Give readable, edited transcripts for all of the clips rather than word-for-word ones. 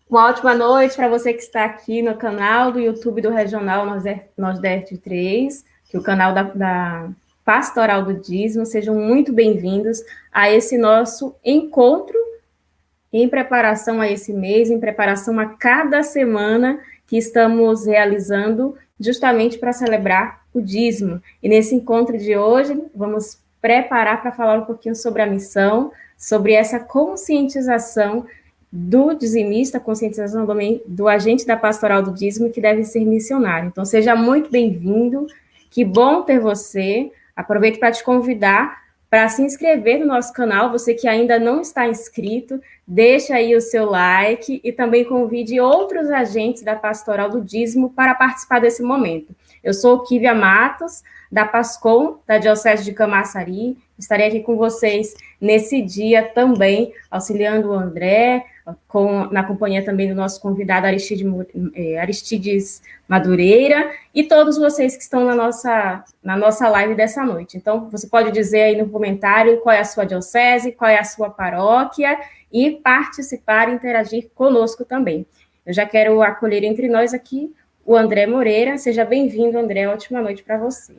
Uma ótima noite para você que está aqui no canal do YouTube do Regional Nordeste 3, que é o canal da Pastoral do Dízimo. Sejam muito bem-vindos a esse nosso encontro em preparação a esse mês, em preparação a cada semana que estamos realizando justamente para celebrar o dízimo. E nesse encontro de hoje, vamos preparar para falar um pouquinho sobre a missão, sobre essa conscientização do dizimista, conscientização do agente da pastoral do dízimo que deve ser missionário. Então, seja muito bem-vindo, que bom ter você. Aproveito para te convidar para se inscrever no nosso canal, você que ainda não está inscrito, deixa aí o seu like e também convide outros agentes da Pastoral do Dízimo para participar desse momento. Eu sou Kívia Matos, da PASCOM, da Diocese de Camaçari, estarei aqui com vocês nesse dia também, auxiliando o André, na companhia também do nosso convidado Aristides Madureira, e todos vocês que estão na nossa live dessa noite. Então, você pode dizer aí no comentário qual é a sua diocese, qual é a sua paróquia, e participar e interagir conosco também. Eu já quero acolher entre nós aqui o André Moreira. Seja bem-vindo, André. Ótima noite para você.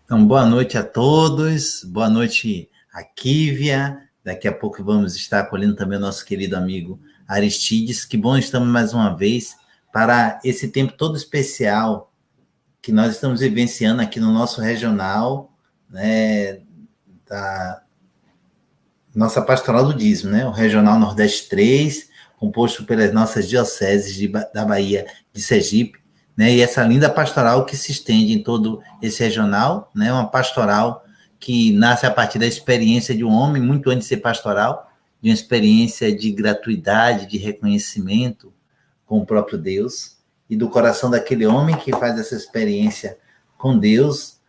Então, boa noite a todos. Boa noite a Kívia. Daqui a pouco vamos estar acolhendo também o nosso querido amigo Aristides. Que bom estamos mais uma vez para esse tempo todo especial que nós estamos vivenciando aqui no nosso regional, né, da nossa Pastoral do Dízimo, né, o Regional Nordeste 3, composto pelas nossas dioceses da Bahia de Sergipe, né, e essa linda pastoral que se estende em todo esse regional, né, uma pastoral que nasce a partir da experiência de um homem, muito antes de ser pastoral, de uma experiência de gratuidade, de reconhecimento com o próprio Deus, e do coração daquele homem que faz essa experiência com Deus,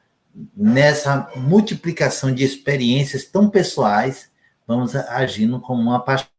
nessa multiplicação de experiências tão pessoais, vamos agindo como uma pastoral.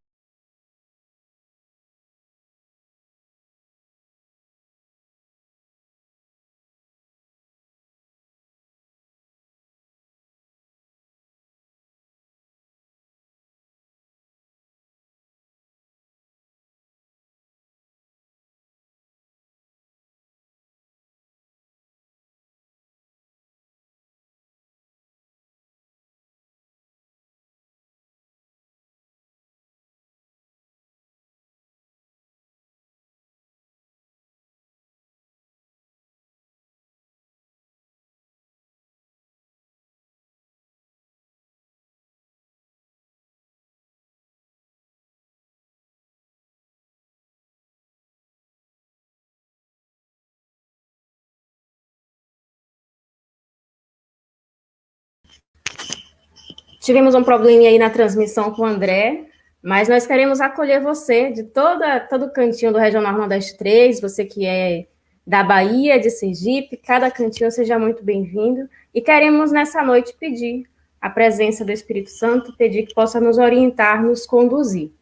Tivemos um probleminha aí na transmissão com o André, mas nós queremos acolher você de todo o cantinho do Regional Nordeste 3, você que é da Bahia, de Sergipe, cada cantinho seja muito bem-vindo. E queremos nessa noite pedir a presença do Espírito Santo, pedir que possa nos orientar, nos conduzir.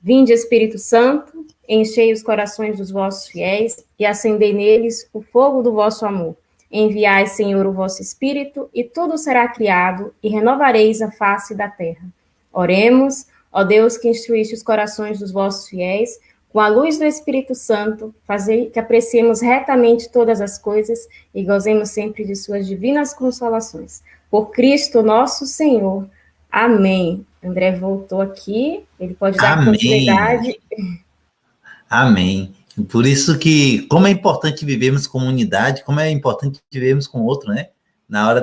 Vinde, Espírito Santo, enchei os corações dos vossos fiéis e acendei neles o fogo do vosso amor. Enviai, Senhor, o vosso Espírito, e tudo será criado, e renovareis a face da terra. Oremos, ó Deus, que instruíste os corações dos vossos fiéis, com a luz do Espírito Santo, fazei que apreciemos retamente todas as coisas e gozemos sempre de suas divinas consolações. Por Cristo nosso Senhor. Amém. André voltou aqui, ele pode dar continuidade. Amém. Por isso que, como é importante vivermos comunidade, como é importante vivermos com o outro, né? Na hora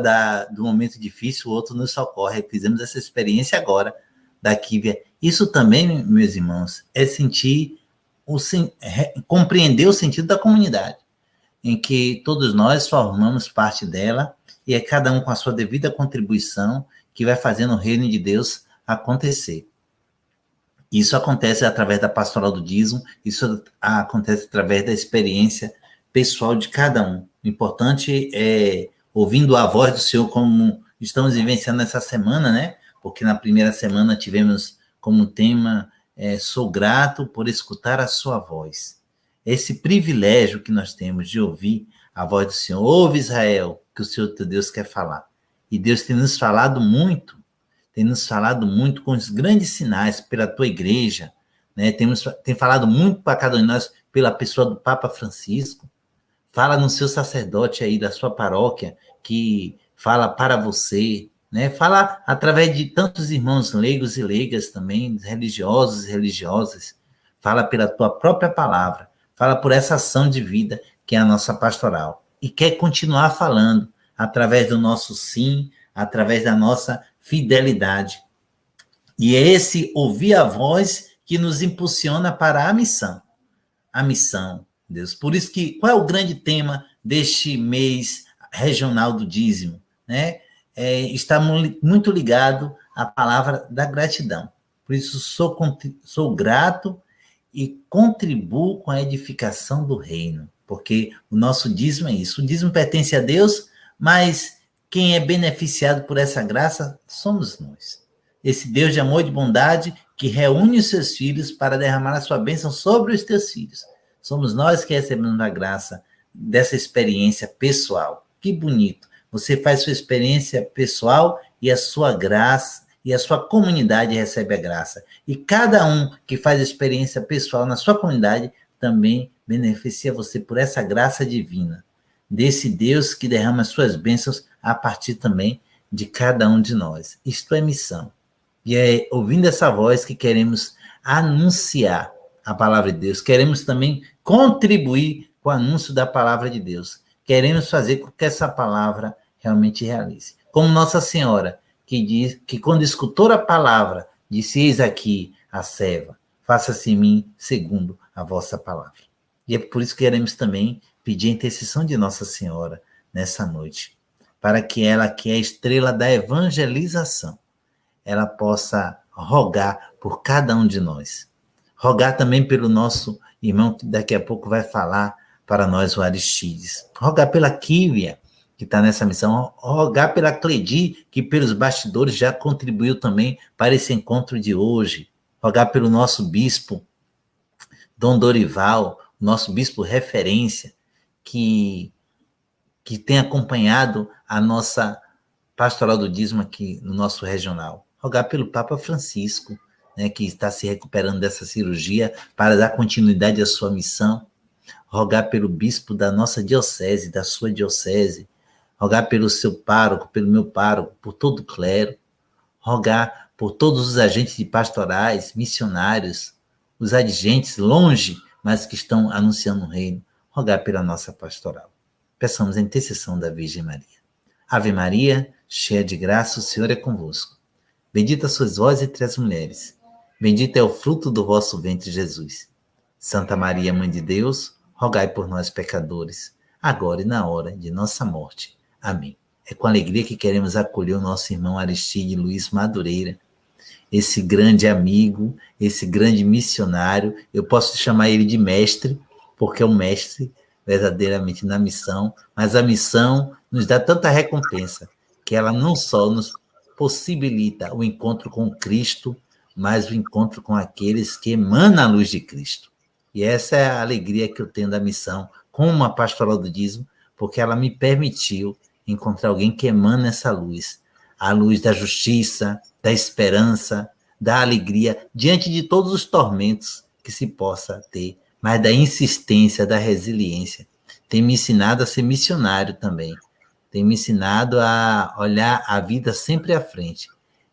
do momento difícil, o outro nos socorre. Fizemos essa experiência agora da Kívia. Isso também, meus irmãos, é compreender o sentido da comunidade, em que todos nós formamos parte dela e é cada um com a sua devida contribuição que vai fazendo o reino de Deus acontecer. Isso acontece através da pastoral do dízimo, isso acontece através da experiência pessoal de cada um. O importante é, ouvindo a voz do Senhor, como estamos vivenciando essa semana, né? Porque na primeira semana tivemos como tema sou grato por escutar a sua voz. Esse privilégio que nós temos de ouvir a voz do Senhor. Ouve, Israel, que o Senhor teu Deus quer falar. E Deus tem nos falado muito. tem nos falado muito com os grandes sinais pela tua igreja, né? Tem falado muito para cada um de nós pela pessoa do Papa Francisco. Fala no seu sacerdote aí da sua paróquia, que fala para você, né? Fala através de tantos irmãos leigos e leigas também, religiosos e religiosas. Fala pela tua própria palavra. Fala por essa ação de vida que é a nossa pastoral. E quer continuar falando através do nosso sim, através da nossa fidelidade. E é esse ouvir a voz que nos impulsiona para a missão. A missão, Deus. Por isso que, qual é o grande tema deste mês regional do dízimo? Né? Está muito ligado à palavra da gratidão. Por isso, sou grato e contribuo com a edificação do reino. Porque o nosso dízimo é isso. O dízimo pertence a Deus, mas quem é beneficiado por essa graça somos nós. Esse Deus de amor e de bondade que reúne os seus filhos para derramar a sua bênção sobre os teus filhos. Somos nós que recebemos a graça dessa experiência pessoal. Que bonito. Você faz sua experiência pessoal e a sua graça, e a sua comunidade recebe a graça. E cada um que faz experiência pessoal na sua comunidade também beneficia você por essa graça divina. Desse Deus que derrama suas bênçãos a partir também de cada um de nós. Isto é missão. E é ouvindo essa voz que queremos anunciar a palavra de Deus. Queremos também contribuir com o anúncio da palavra de Deus. Queremos fazer com que essa palavra realmente realize. Como Nossa Senhora, que diz que quando escutou a palavra, disse: eis aqui a serva, faça-se em mim segundo a vossa palavra. E é por isso que queremos também pedir a intercessão de Nossa Senhora nessa noite, para que ela, que é a estrela da evangelização, ela possa rogar por cada um de nós. Rogar também pelo nosso irmão, que daqui a pouco vai falar para nós, o Aristides. Rogar pela Kívia, que está nessa missão. Rogar pela Cledi, que pelos bastidores já contribuiu também para esse encontro de hoje. Rogar pelo nosso bispo, Dom Dorival, nosso bispo referência, que tem acompanhado a nossa pastoral do dízimo aqui no nosso regional. Rogar pelo Papa Francisco, né, que está se recuperando dessa cirurgia para dar continuidade à sua missão. Rogar pelo bispo da nossa diocese, da sua diocese. Rogar pelo seu pároco, pelo meu pároco, por todo o clero. Rogar por todos os agentes de pastorais, missionários, os adigentes longe, mas que estão anunciando o reino. Rogar pela nossa pastoral. Peçamos a intercessão da Virgem Maria. Ave Maria, cheia de graça, o Senhor é convosco. Bendita sois vós entre as mulheres. Bendito é o fruto do vosso ventre, Jesus. Santa Maria, Mãe de Deus, rogai por nós, pecadores, agora e na hora de nossa morte. Amém. É com alegria que queremos acolher o nosso irmão Aristide Luiz Madureira, esse grande amigo, esse grande missionário. Eu posso chamar ele de mestre, porque é um mestre verdadeiramente na missão, mas a missão nos dá tanta recompensa, que ela não só nos possibilita o encontro com Cristo, mas o encontro com aqueles que emanam a luz de Cristo. E essa é a alegria que eu tenho da missão, com uma pastoral do dízimo, porque ela me permitiu encontrar alguém que emana essa luz, a luz da justiça, da esperança, da alegria, diante de todos os tormentos que se possa ter, mas da insistência, da resiliência. Tem me ensinado a ser missionário também, tem me ensinado a olhar a vida sempre à frente.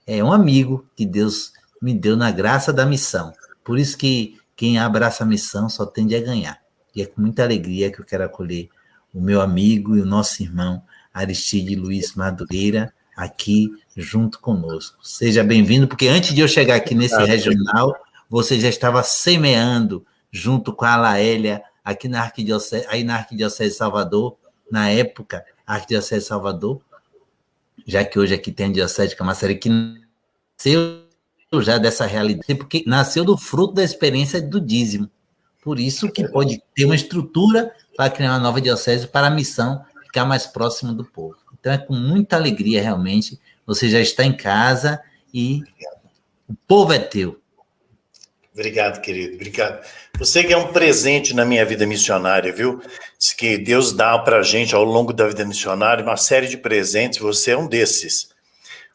É um amigo que Deus me deu na graça da missão. Por isso que quem abraça a missão só tende a ganhar. E é com muita alegria que eu quero acolher o meu amigo e o nosso irmão Aristide Luiz Madureira aqui junto conosco. Seja bem-vindo, porque antes de eu chegar aqui nesse regional, você já estava semeando junto com a Laélia aqui na Arquidiocese, aí na Arquidiocese de Salvador, na época, a Arquidiocese de Salvador, já que hoje aqui tem a Diocese de Camaçari, que nasceu já dessa realidade, porque nasceu do fruto da experiência do dízimo. Por isso que pode ter uma estrutura para criar uma nova diocese para a missão ficar mais próximo do povo. Então é com muita alegria, realmente, você já está em casa e o povo é teu. Obrigado, querido, obrigado. Você que é um presente na minha vida missionária, viu? Diz que Deus dá para a gente, ao longo da vida missionária, uma série de presentes, você é um desses.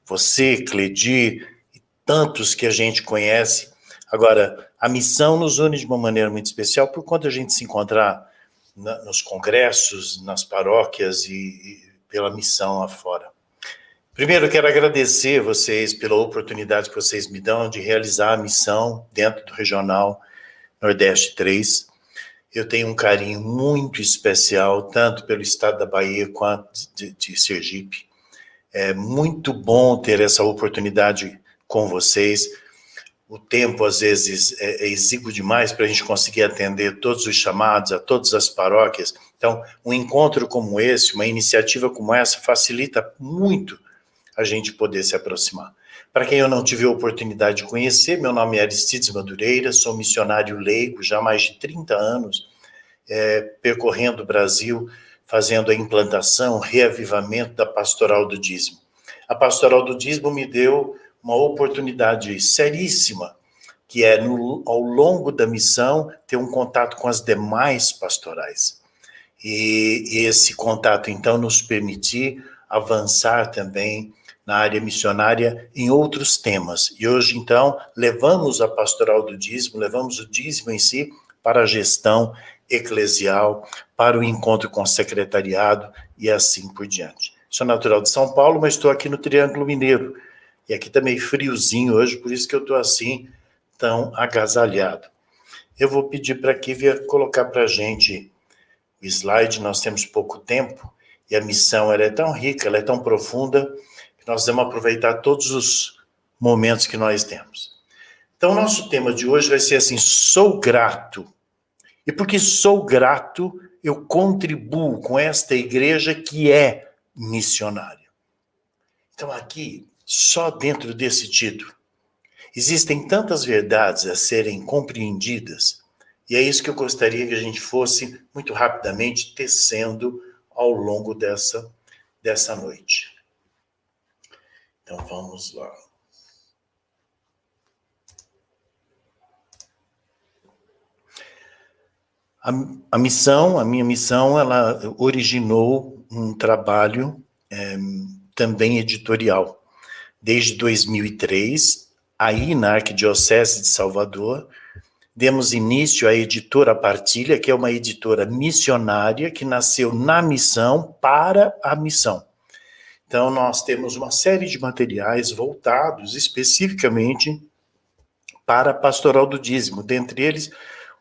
você, Cledi, e tantos que a gente conhece. Agora, a missão nos une de uma maneira muito especial por conta a gente se encontrar nos congressos, nas paróquias e pela missão lá fora. Primeiro, eu quero agradecer vocês pela oportunidade que vocês me dão de realizar a missão dentro do Regional Nordeste 3. Eu tenho um carinho muito especial, tanto pelo estado da Bahia quanto de Sergipe. É muito bom ter essa oportunidade com vocês. O tempo, às vezes, é exíguo demais para a gente conseguir atender todos os chamados, a todas as paróquias. Então, um encontro como esse, uma iniciativa como essa, facilita muito a gente poder se aproximar. Para quem eu não tive a oportunidade de conhecer, meu nome é Aristides Madureira, sou missionário leigo já há mais de 30 anos, percorrendo o Brasil, fazendo a implantação, reavivamento da Pastoral do Dízimo. A Pastoral do Dízimo me deu uma oportunidade seríssima, que é, ao longo da missão, ter um contato com as demais pastorais. E esse contato, então, nos permitir avançar também na área missionária em outros temas. E hoje, então, levamos a Pastoral do Dízimo, levamos o dízimo em si para a gestão eclesial, para o encontro com o secretariado e assim por diante. Sou natural de São Paulo, mas estou aqui no Triângulo Mineiro. E aqui está meio friozinho hoje, por isso que eu estou assim, tão agasalhado. Eu vou pedir para a Kívia colocar para a gente o slide, nós temos pouco tempo, e a missão ela é tão rica, ela é tão profunda, que nós vamos aproveitar todos os momentos que nós temos. Então, o nosso tema de hoje vai ser assim, sou grato. E porque sou grato, eu contribuo com esta igreja que é missionária. Então, aqui, só dentro desse título, existem tantas verdades a serem compreendidas, e é isso que eu gostaria que a gente fosse, muito rapidamente, tecendo ao longo dessa noite. Então, vamos lá. A minha missão, ela originou um trabalho também editorial. Desde 2003, aí na Arquidiocese de Salvador, demos início à editora Partilha, que é uma editora missionária que nasceu na missão para a missão. Então, nós temos uma série de materiais voltados especificamente para a Pastoral do Dízimo, dentre eles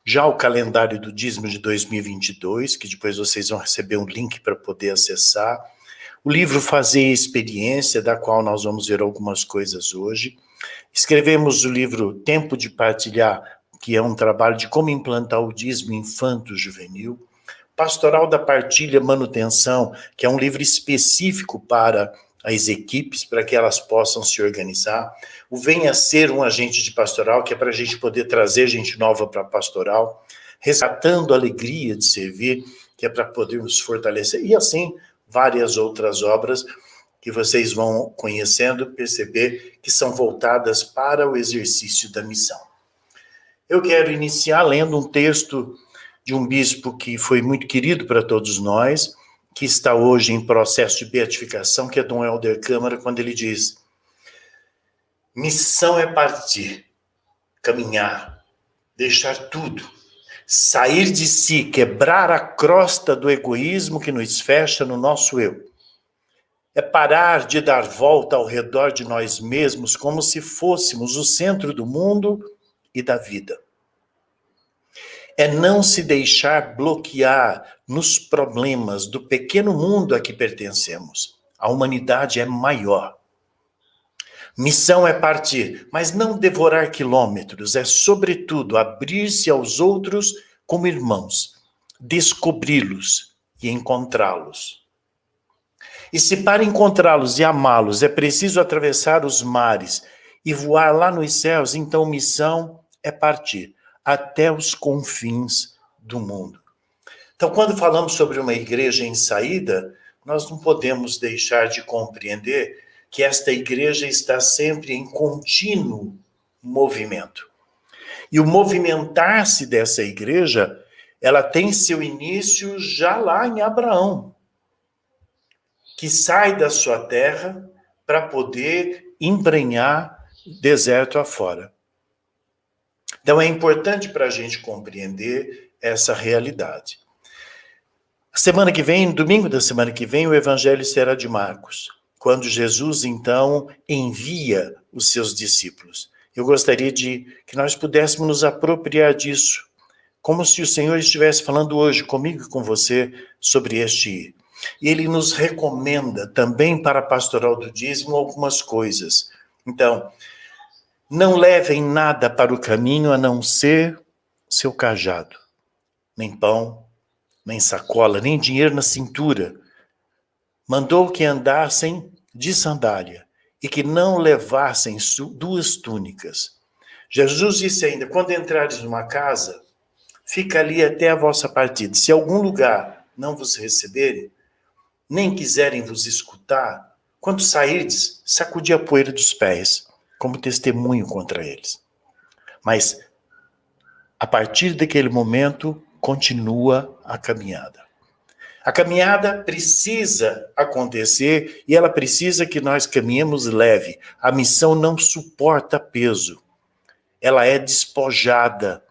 já o calendário do dízimo de 2022, que depois vocês vão receber um link para poder acessar, o livro Fazer Experiência, da qual nós vamos ver algumas coisas hoje. Escrevemos o livro Tempo de Partilhar, que é um trabalho de como implantar o dízimo infanto-juvenil. Pastoral da Partilha Manutenção, que é um livro específico para as equipes, para que elas possam se organizar. O Venha Ser um Agente de Pastoral, que é para a gente poder trazer gente nova para a pastoral. Resgatando a Alegria de Servir, que é para podermos fortalecer. E assim, várias outras obras que vocês vão conhecendo, perceber que são voltadas para o exercício da missão. Eu quero iniciar lendo um texto de um bispo que foi muito querido para todos nós, que está hoje em processo de beatificação, que é Dom Helder Câmara, quando ele diz: missão é partir, caminhar, deixar tudo, sair de si, quebrar a crosta do egoísmo que nos fecha no nosso eu. É parar de dar volta ao redor de nós mesmos como se fôssemos o centro do mundo e da vida. É não se deixar bloquear nos problemas do pequeno mundo a que pertencemos. A humanidade é maior. Missão é partir, mas não devorar quilômetros, é, sobretudo, abrir-se aos outros como irmãos, descobri-los e encontrá-los. E se para encontrá-los e amá-los é preciso atravessar os mares e voar lá nos céus, então missão é partir até os confins do mundo. Então, quando falamos sobre uma igreja em saída, nós não podemos deixar de compreender que esta igreja está sempre em contínuo movimento. E o movimentar-se dessa igreja, ela tem seu início já lá em Abraão, que sai da sua terra para poder embrenhar deserto afora. Então é importante para a gente compreender essa realidade. Semana que vem, domingo da semana que vem, o evangelho será de Marcos, quando Jesus, então, envia os seus discípulos. Eu gostaria de que nós pudéssemos nos apropriar disso, como se o Senhor estivesse falando hoje comigo e com você sobre este ir. E ele nos recomenda também para a pastoral do dízimo algumas coisas. Então, não levem nada para o caminho a não ser seu cajado, nem pão, nem sacola, nem dinheiro na cintura. Mandou que andassem de sandália e que não levassem 2 túnicas. Jesus disse ainda, quando entrares numa casa, fica ali até a vossa partida. Se algum lugar não vos receberem, nem quiserem vos escutar, quando sairdes, sacudi a poeira dos pés, como testemunho contra eles. Mas, a partir daquele momento, continua a caminhada. A caminhada precisa acontecer e ela precisa que nós caminhemos leve. A missão não suporta peso. Ela é despojada.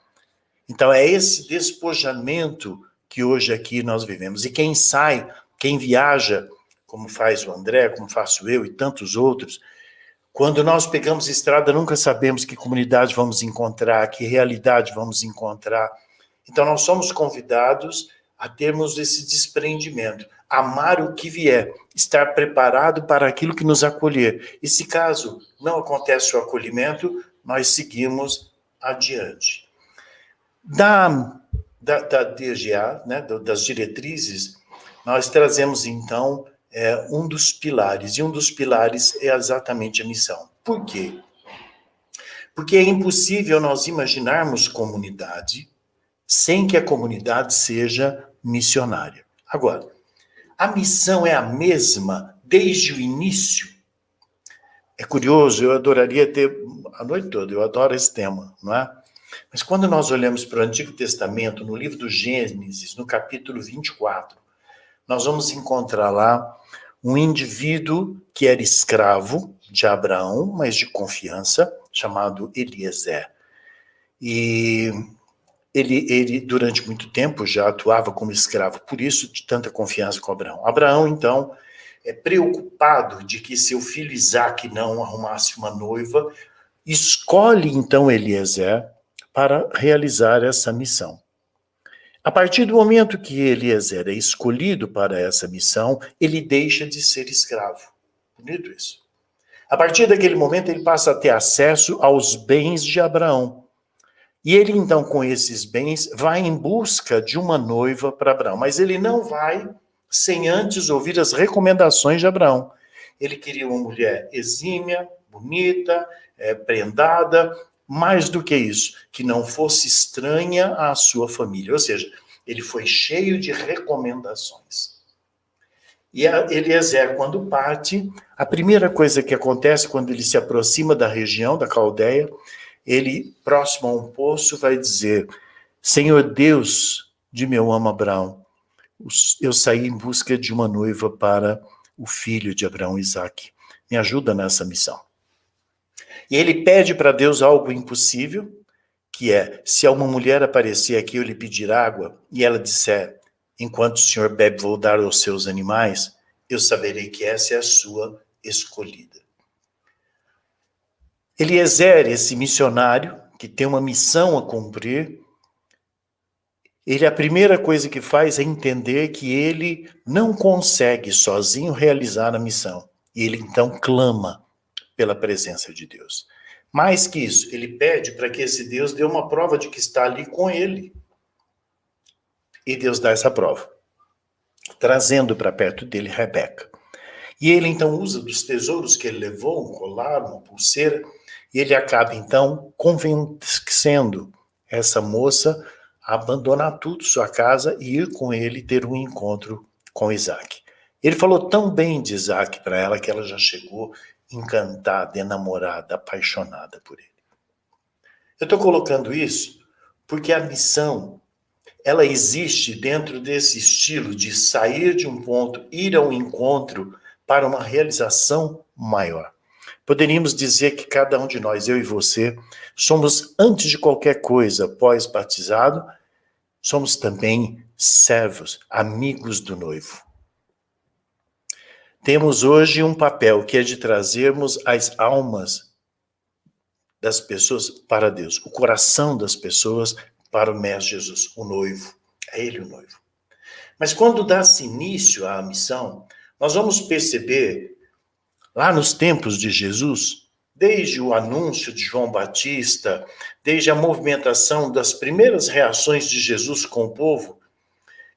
Então é esse despojamento que hoje aqui nós vivemos. E quem sai, quem viaja, como faz o André, como faço eu e tantos outros, quando nós pegamos estrada, nunca sabemos que comunidade vamos encontrar, que realidade vamos encontrar. Então, nós somos convidados a termos esse desprendimento, amar o que vier, estar preparado para aquilo que nos acolher. E se caso não acontece o acolhimento, nós seguimos adiante. Da DGA, né, das diretrizes, nós trazemos, então, um dos pilares, e um dos pilares é exatamente a missão. Por quê? Porque é impossível nós imaginarmos comunidade sem que a comunidade seja missionária. Agora, a missão é a mesma desde o início? É curioso, eu adoraria ter a noite toda, eu adoro esse tema, não é? Mas quando nós olhamos para o Antigo Testamento, no livro do Gênesis, no capítulo 24, nós vamos encontrar lá um indivíduo que era escravo de Abraão, mas de confiança, chamado Eliezer. E ele, durante muito tempo, já atuava como escravo, por isso, de tanta confiança com Abraão. Abraão, então, é preocupado de que seu filho Isaque não arrumasse uma noiva, escolhe, então, Eliezer para realizar essa missão. A partir do momento que Eliezer é escolhido para essa missão, ele deixa de ser escravo. Bonito isso. A partir daquele momento, ele passa a ter acesso aos bens de Abraão. E ele, então, com esses bens, vai em busca de uma noiva para Abraão. Mas ele não vai sem antes ouvir as recomendações de Abraão. Ele queria uma mulher exímia, bonita, prendada, mais do que isso, que não fosse estranha à sua família. Ou seja, ele foi cheio de recomendações. E Eliezer, quando parte, a primeira coisa que acontece quando ele se aproxima da região da Caldeia, ele, próximo a um poço, vai dizer: Senhor Deus de meu amo Abraão, eu saí em busca de uma noiva para o filho de Abraão, Isaque. Me ajuda nessa missão. E ele pede para Deus algo impossível, que é, se uma mulher aparecer aqui, eu lhe pedir água, e ela disser, enquanto o senhor bebe, vou dar aos seus animais, eu saberei que essa é a sua escolhida. Eliezer, esse missionário, que tem uma missão a cumprir, a primeira coisa que faz é entender que ele não consegue sozinho realizar a missão. E ele então clama pela presença de Deus. Mais que isso, ele pede para que esse Deus dê uma prova de que está ali com ele. E Deus dá essa prova, trazendo para perto dele Rebeca. E ele então usa dos tesouros que ele levou, um colar, uma pulseira, e ele acaba então convencendo essa moça a abandonar tudo, sua casa, e ir com ele ter um encontro com Isaque. Ele falou tão bem de Isaque para ela que ela já chegou encantada, enamorada, apaixonada por ele. Eu estou colocando isso porque a missão, ela existe dentro desse estilo de sair de um ponto, ir ao encontro para uma realização maior. Poderíamos dizer que cada um de nós, eu e você, somos, antes de qualquer coisa, pós-batizado, somos também servos, amigos do noivo. Temos hoje um papel que é de trazermos as almas das pessoas para Deus, o coração das pessoas para o Mestre Jesus, o noivo. É ele o noivo. Mas quando dá-se início à missão, nós vamos perceber, lá nos tempos de Jesus, desde o anúncio de João Batista, desde a movimentação das primeiras reações de Jesus com o povo,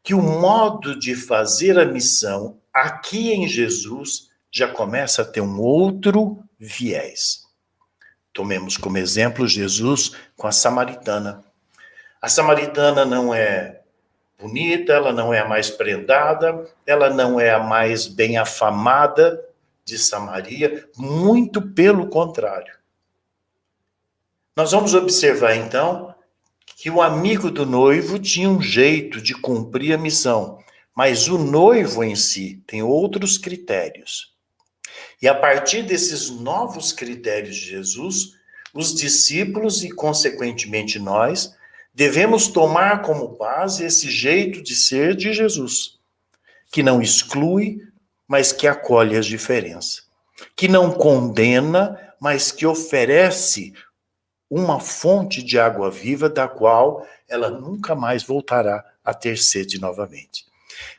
que o modo de fazer a missão aqui em Jesus já começa a ter um outro viés. Tomemos como exemplo Jesus com a samaritana. A samaritana não é bonita, ela não é a mais prendada, ela não é a mais bem afamada de Samaria, muito pelo contrário. Nós vamos observar então que o amigo do noivo tinha um jeito de cumprir a missão, mas o noivo em si tem outros critérios. E a partir desses novos critérios de Jesus, os discípulos e, consequentemente, nós, devemos tomar como base esse jeito de ser de Jesus, que não exclui, mas que acolhe as diferenças, que não condena, mas que oferece uma fonte de água viva da qual ela nunca mais voltará a ter sede novamente.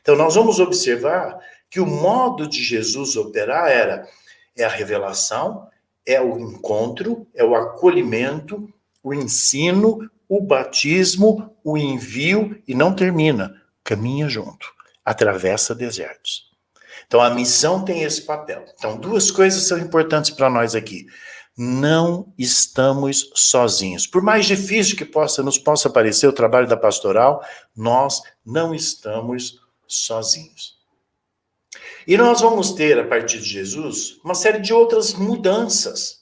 Então, nós vamos observar que o modo de Jesus operar é a revelação, é o encontro, é o acolhimento, o ensino, o batismo, o envio, e não termina, caminha junto, atravessa desertos. Então, a missão tem esse papel. Então, duas coisas são importantes para nós aqui. Não estamos sozinhos. Por mais difícil que nos possa parecer o trabalho da pastoral, nós não estamos sozinhos. E nós vamos ter, a partir de Jesus, uma série de outras mudanças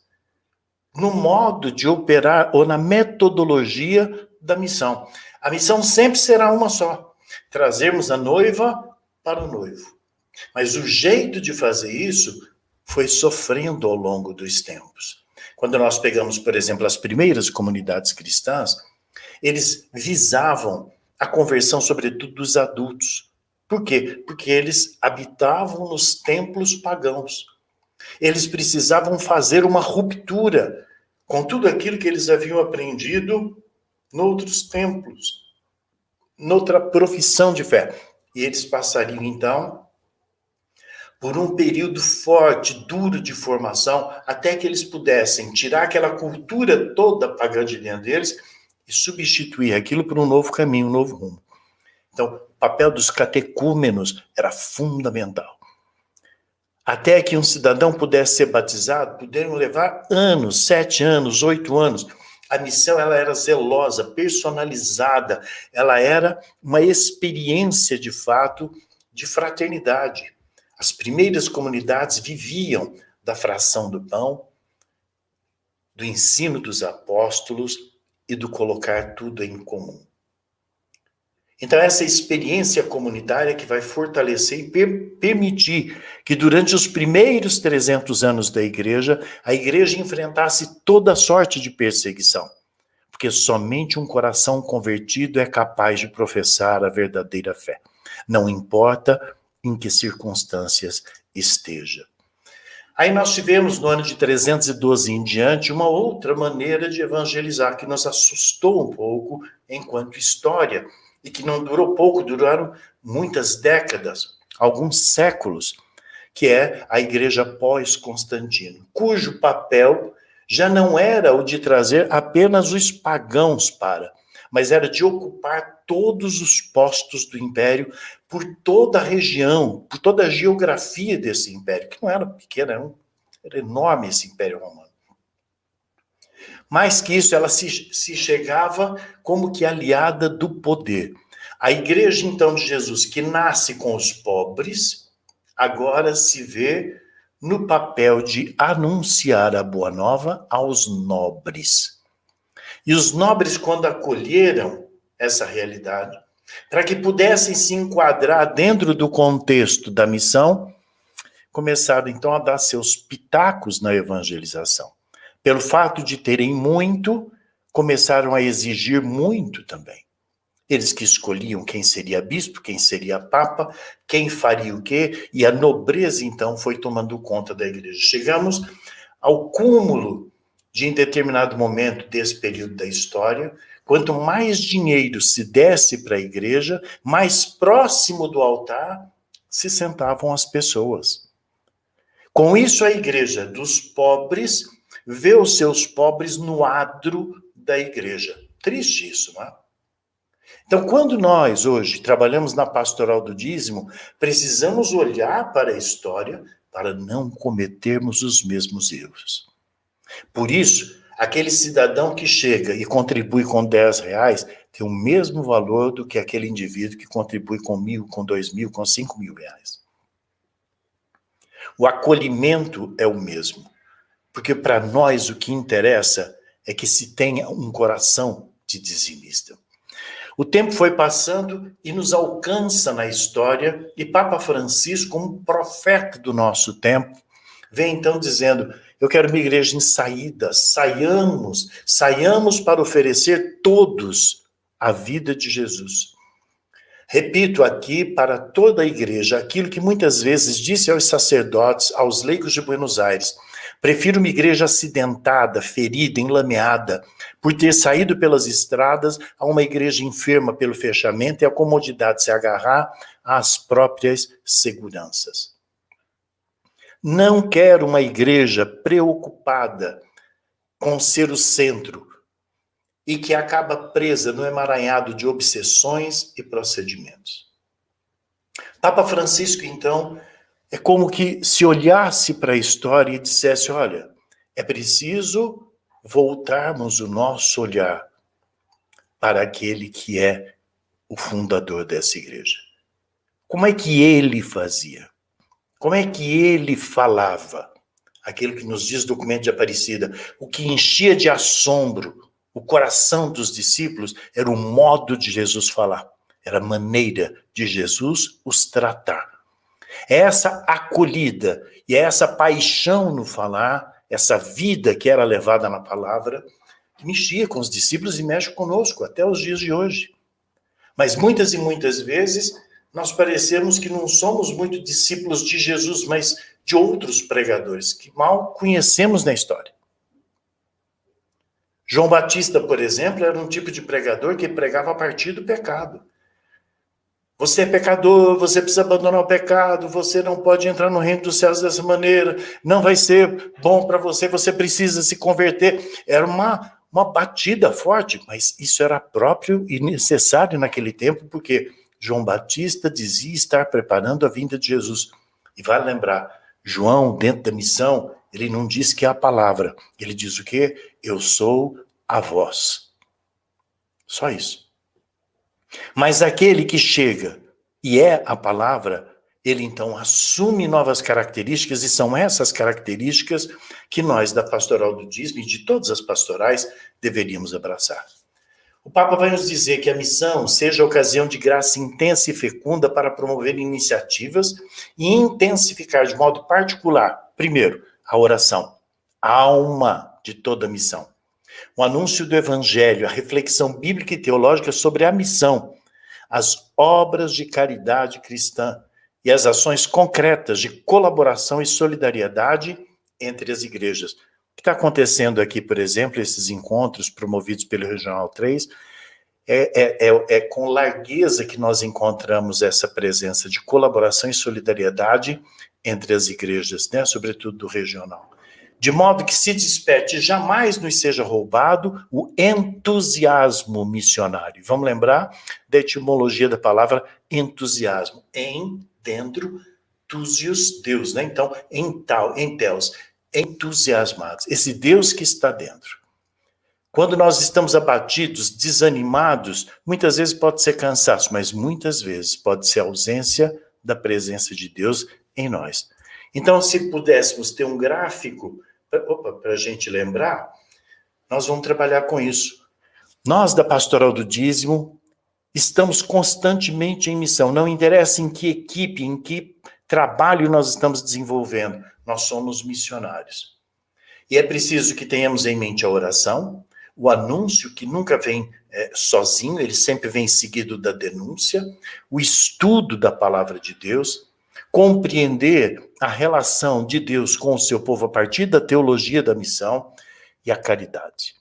no modo de operar ou na metodologia da missão. A missão sempre será uma só: trazermos a noiva para o noivo. Mas o jeito de fazer isso foi sofrendo ao longo dos tempos. Quando nós pegamos, por exemplo, as primeiras comunidades cristãs, eles visavam a conversão, sobretudo, dos adultos. Por quê? Porque eles habitavam nos templos pagãos. Eles precisavam fazer uma ruptura com tudo aquilo que eles haviam aprendido noutros templos, noutra profissão de fé. E eles passariam, então, por um período forte, duro de formação, até que eles pudessem tirar aquela cultura toda pagã de dentro deles e substituir aquilo por um novo caminho, um novo rumo. Então, o papel dos catecúmenos era fundamental. Até que um cidadão pudesse ser batizado, poderiam levar anos, 7 anos, 8 anos. A missão ela era zelosa, personalizada, ela era uma experiência, de fato, de fraternidade. As primeiras comunidades viviam da fração do pão, do ensino dos apóstolos e do colocar tudo em comum. Então, essa experiência comunitária que vai fortalecer e permitir que durante os primeiros 300 anos da igreja, a igreja enfrentasse toda sorte de perseguição. Porque somente um coração convertido é capaz de professar a verdadeira fé. Não importa em que circunstâncias esteja. Aí nós tivemos, no ano de 312 em diante, uma outra maneira de evangelizar, que nos assustou um pouco enquanto história, e que não durou pouco, duraram muitas décadas, alguns séculos, que é a igreja pós-Constantino, cujo papel já não era o de trazer apenas os pagãos mas era de ocupar todos os postos do império por toda a região, por toda a geografia desse império, que não era pequeno, era enorme esse império romano. Mais que isso, ela se chegava como que aliada do poder. A igreja, então, de Jesus, que nasce com os pobres, agora se vê no papel de anunciar a boa nova aos nobres. E os nobres, quando acolheram essa realidade, para que pudessem se enquadrar dentro do contexto da missão, começaram então a dar seus pitacos na evangelização. Pelo fato de terem muito, começaram a exigir muito também. Eles que escolhiam quem seria bispo, quem seria papa, quem faria o quê, e a nobreza então foi tomando conta da igreja. Chegamos ao cúmulo de, em determinado momento desse período da história, quanto mais dinheiro se desse para a igreja, mais próximo do altar se sentavam as pessoas. Com isso, a igreja dos pobres vê os seus pobres no adro da igreja. Triste isso, não é? Então, quando nós hoje trabalhamos na pastoral do dízimo, precisamos olhar para a história para não cometermos os mesmos erros. Por isso, aquele cidadão que chega e contribui com R$10 tem o mesmo valor do que aquele indivíduo que contribui com 1.000, com 2.000, com 5.000 reais. O acolhimento é o mesmo, porque para nós o que interessa é que se tenha um coração de dizimista. O tempo foi passando e nos alcança na história, e Papa Francisco, como profeta do nosso tempo, vem então dizendo: eu quero uma igreja em saída, saiamos para oferecer todos a vida de Jesus. Repito aqui para toda a igreja aquilo que muitas vezes disse aos sacerdotes, aos leigos de Buenos Aires: prefiro uma igreja acidentada, ferida, enlameada, por ter saído pelas estradas, a uma igreja enferma pelo fechamento e a comodidade de se agarrar às próprias seguranças. Não quero uma igreja preocupada com ser o centro e que acaba presa no emaranhado de obsessões e procedimentos. Papa Francisco, então, é como que se olhasse para a história e dissesse: olha, é preciso voltarmos o nosso olhar para aquele que é o fundador dessa igreja. Como é que ele fazia? Como é que ele falava? Aquilo que nos diz o documento de Aparecida, o que enchia de assombro o coração dos discípulos era o modo de Jesus falar, era a maneira de Jesus os tratar. É essa acolhida e é essa paixão no falar, essa vida que era levada na palavra, que mexia com os discípulos e mexe conosco até os dias de hoje. Mas muitas e muitas vezes nós parecemos que não somos muito discípulos de Jesus, mas de outros pregadores que mal conhecemos na história. João Batista, por exemplo, era um tipo de pregador que pregava a partir do pecado. Você é pecador, você precisa abandonar o pecado, você não pode entrar no reino dos céus dessa maneira, não vai ser bom para você, você precisa se converter. Era uma batida forte, mas isso era próprio e necessário naquele tempo, porque João Batista dizia estar preparando a vinda de Jesus. E vale lembrar, João, dentro da missão, ele não diz que é a palavra, ele diz o quê? Eu sou a voz. Só isso. Mas aquele que chega e é a palavra, ele então assume novas características, e são essas características que nós da pastoral do dízimo e de todas as pastorais deveríamos abraçar. O Papa vai nos dizer que a missão seja ocasião de graça intensa e fecunda para promover iniciativas e intensificar de modo particular, primeiro, a oração, a alma de toda a missão. O anúncio do evangelho, a reflexão bíblica e teológica sobre a missão, as obras de caridade cristã e as ações concretas de colaboração e solidariedade entre as igrejas. O que está acontecendo aqui, por exemplo, esses encontros promovidos pelo Regional 3, é com largueza que nós encontramos essa presença de colaboração e solidariedade entre as igrejas, né, sobretudo do regional. De modo que se desperte, jamais nos seja roubado o entusiasmo missionário. Vamos lembrar da etimologia da palavra entusiasmo. Em, dentro, tusios, Deus, né? Então, enteos, entusiasmados. Esse Deus que está dentro. Quando nós estamos abatidos, desanimados, muitas vezes pode ser cansaço, mas muitas vezes pode ser ausência da presença de Deus em nós. Então, se pudéssemos ter um gráfico para a gente lembrar, nós vamos trabalhar com isso. Nós, da Pastoral do Dízimo, estamos constantemente em missão. Não interessa em que equipe, em que trabalho nós estamos desenvolvendo? Nós somos missionários. E é preciso que tenhamos em mente a oração, o anúncio que nunca vem sozinho, ele sempre vem seguido da denúncia, o estudo da palavra de Deus, compreender a relação de Deus com o seu povo a partir da teologia da missão e a caridade.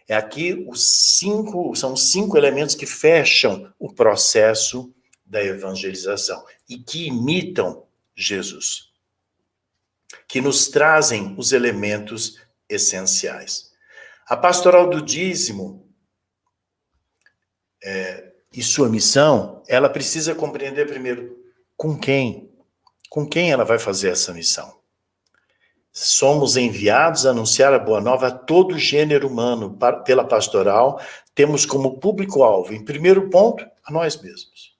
Aqui são 5 elementos que fecham o processo da evangelização e que imitam Jesus, que nos trazem os elementos essenciais. A pastoral do dízimo e sua missão, ela precisa compreender primeiro com quem ela vai fazer essa missão. Somos enviados a anunciar a boa nova a todo gênero humano. Pela pastoral, temos como público-alvo, em primeiro ponto, a nós mesmos.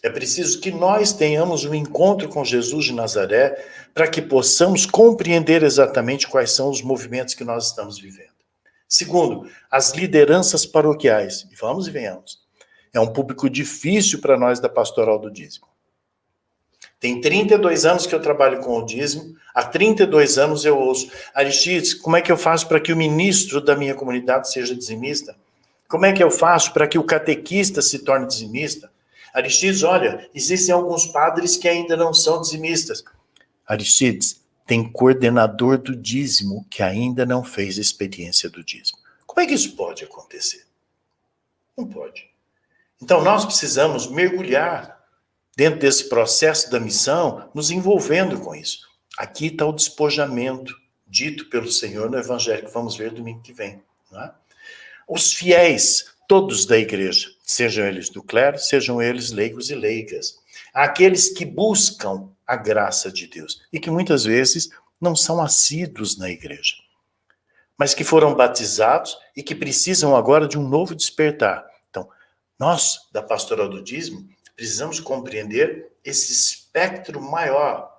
É preciso que nós tenhamos um encontro com Jesus de Nazaré para que possamos compreender exatamente quais são os movimentos que nós estamos vivendo. Segundo, as lideranças paroquiais. E vamos e venhamos. É um público difícil para nós da pastoral do dízimo. Tem 32 anos que eu trabalho com o dízimo, há 32 anos eu ouço: Aristides, como é que eu faço para que o ministro da minha comunidade seja dizimista? Como é que eu faço para que o catequista se torne dizimista? Aristides, olha, existem alguns padres que ainda não são dizimistas. Aristides, tem coordenador do dízimo que ainda não fez a experiência do dízimo. Como é que isso pode acontecer? Não pode. Então nós precisamos mergulhar dentro desse processo da missão, nos envolvendo com isso. Aqui está o despojamento dito pelo Senhor no Evangelho, que vamos ver domingo que vem. Não é? Os fiéis, todos da igreja, sejam eles do clero, sejam eles leigos e leigas, aqueles que buscam a graça de Deus e que muitas vezes não são assíduos na igreja, mas que foram batizados e que precisam agora de um novo despertar. Então, nós, da pastoral do dízimo, precisamos compreender esse espectro maior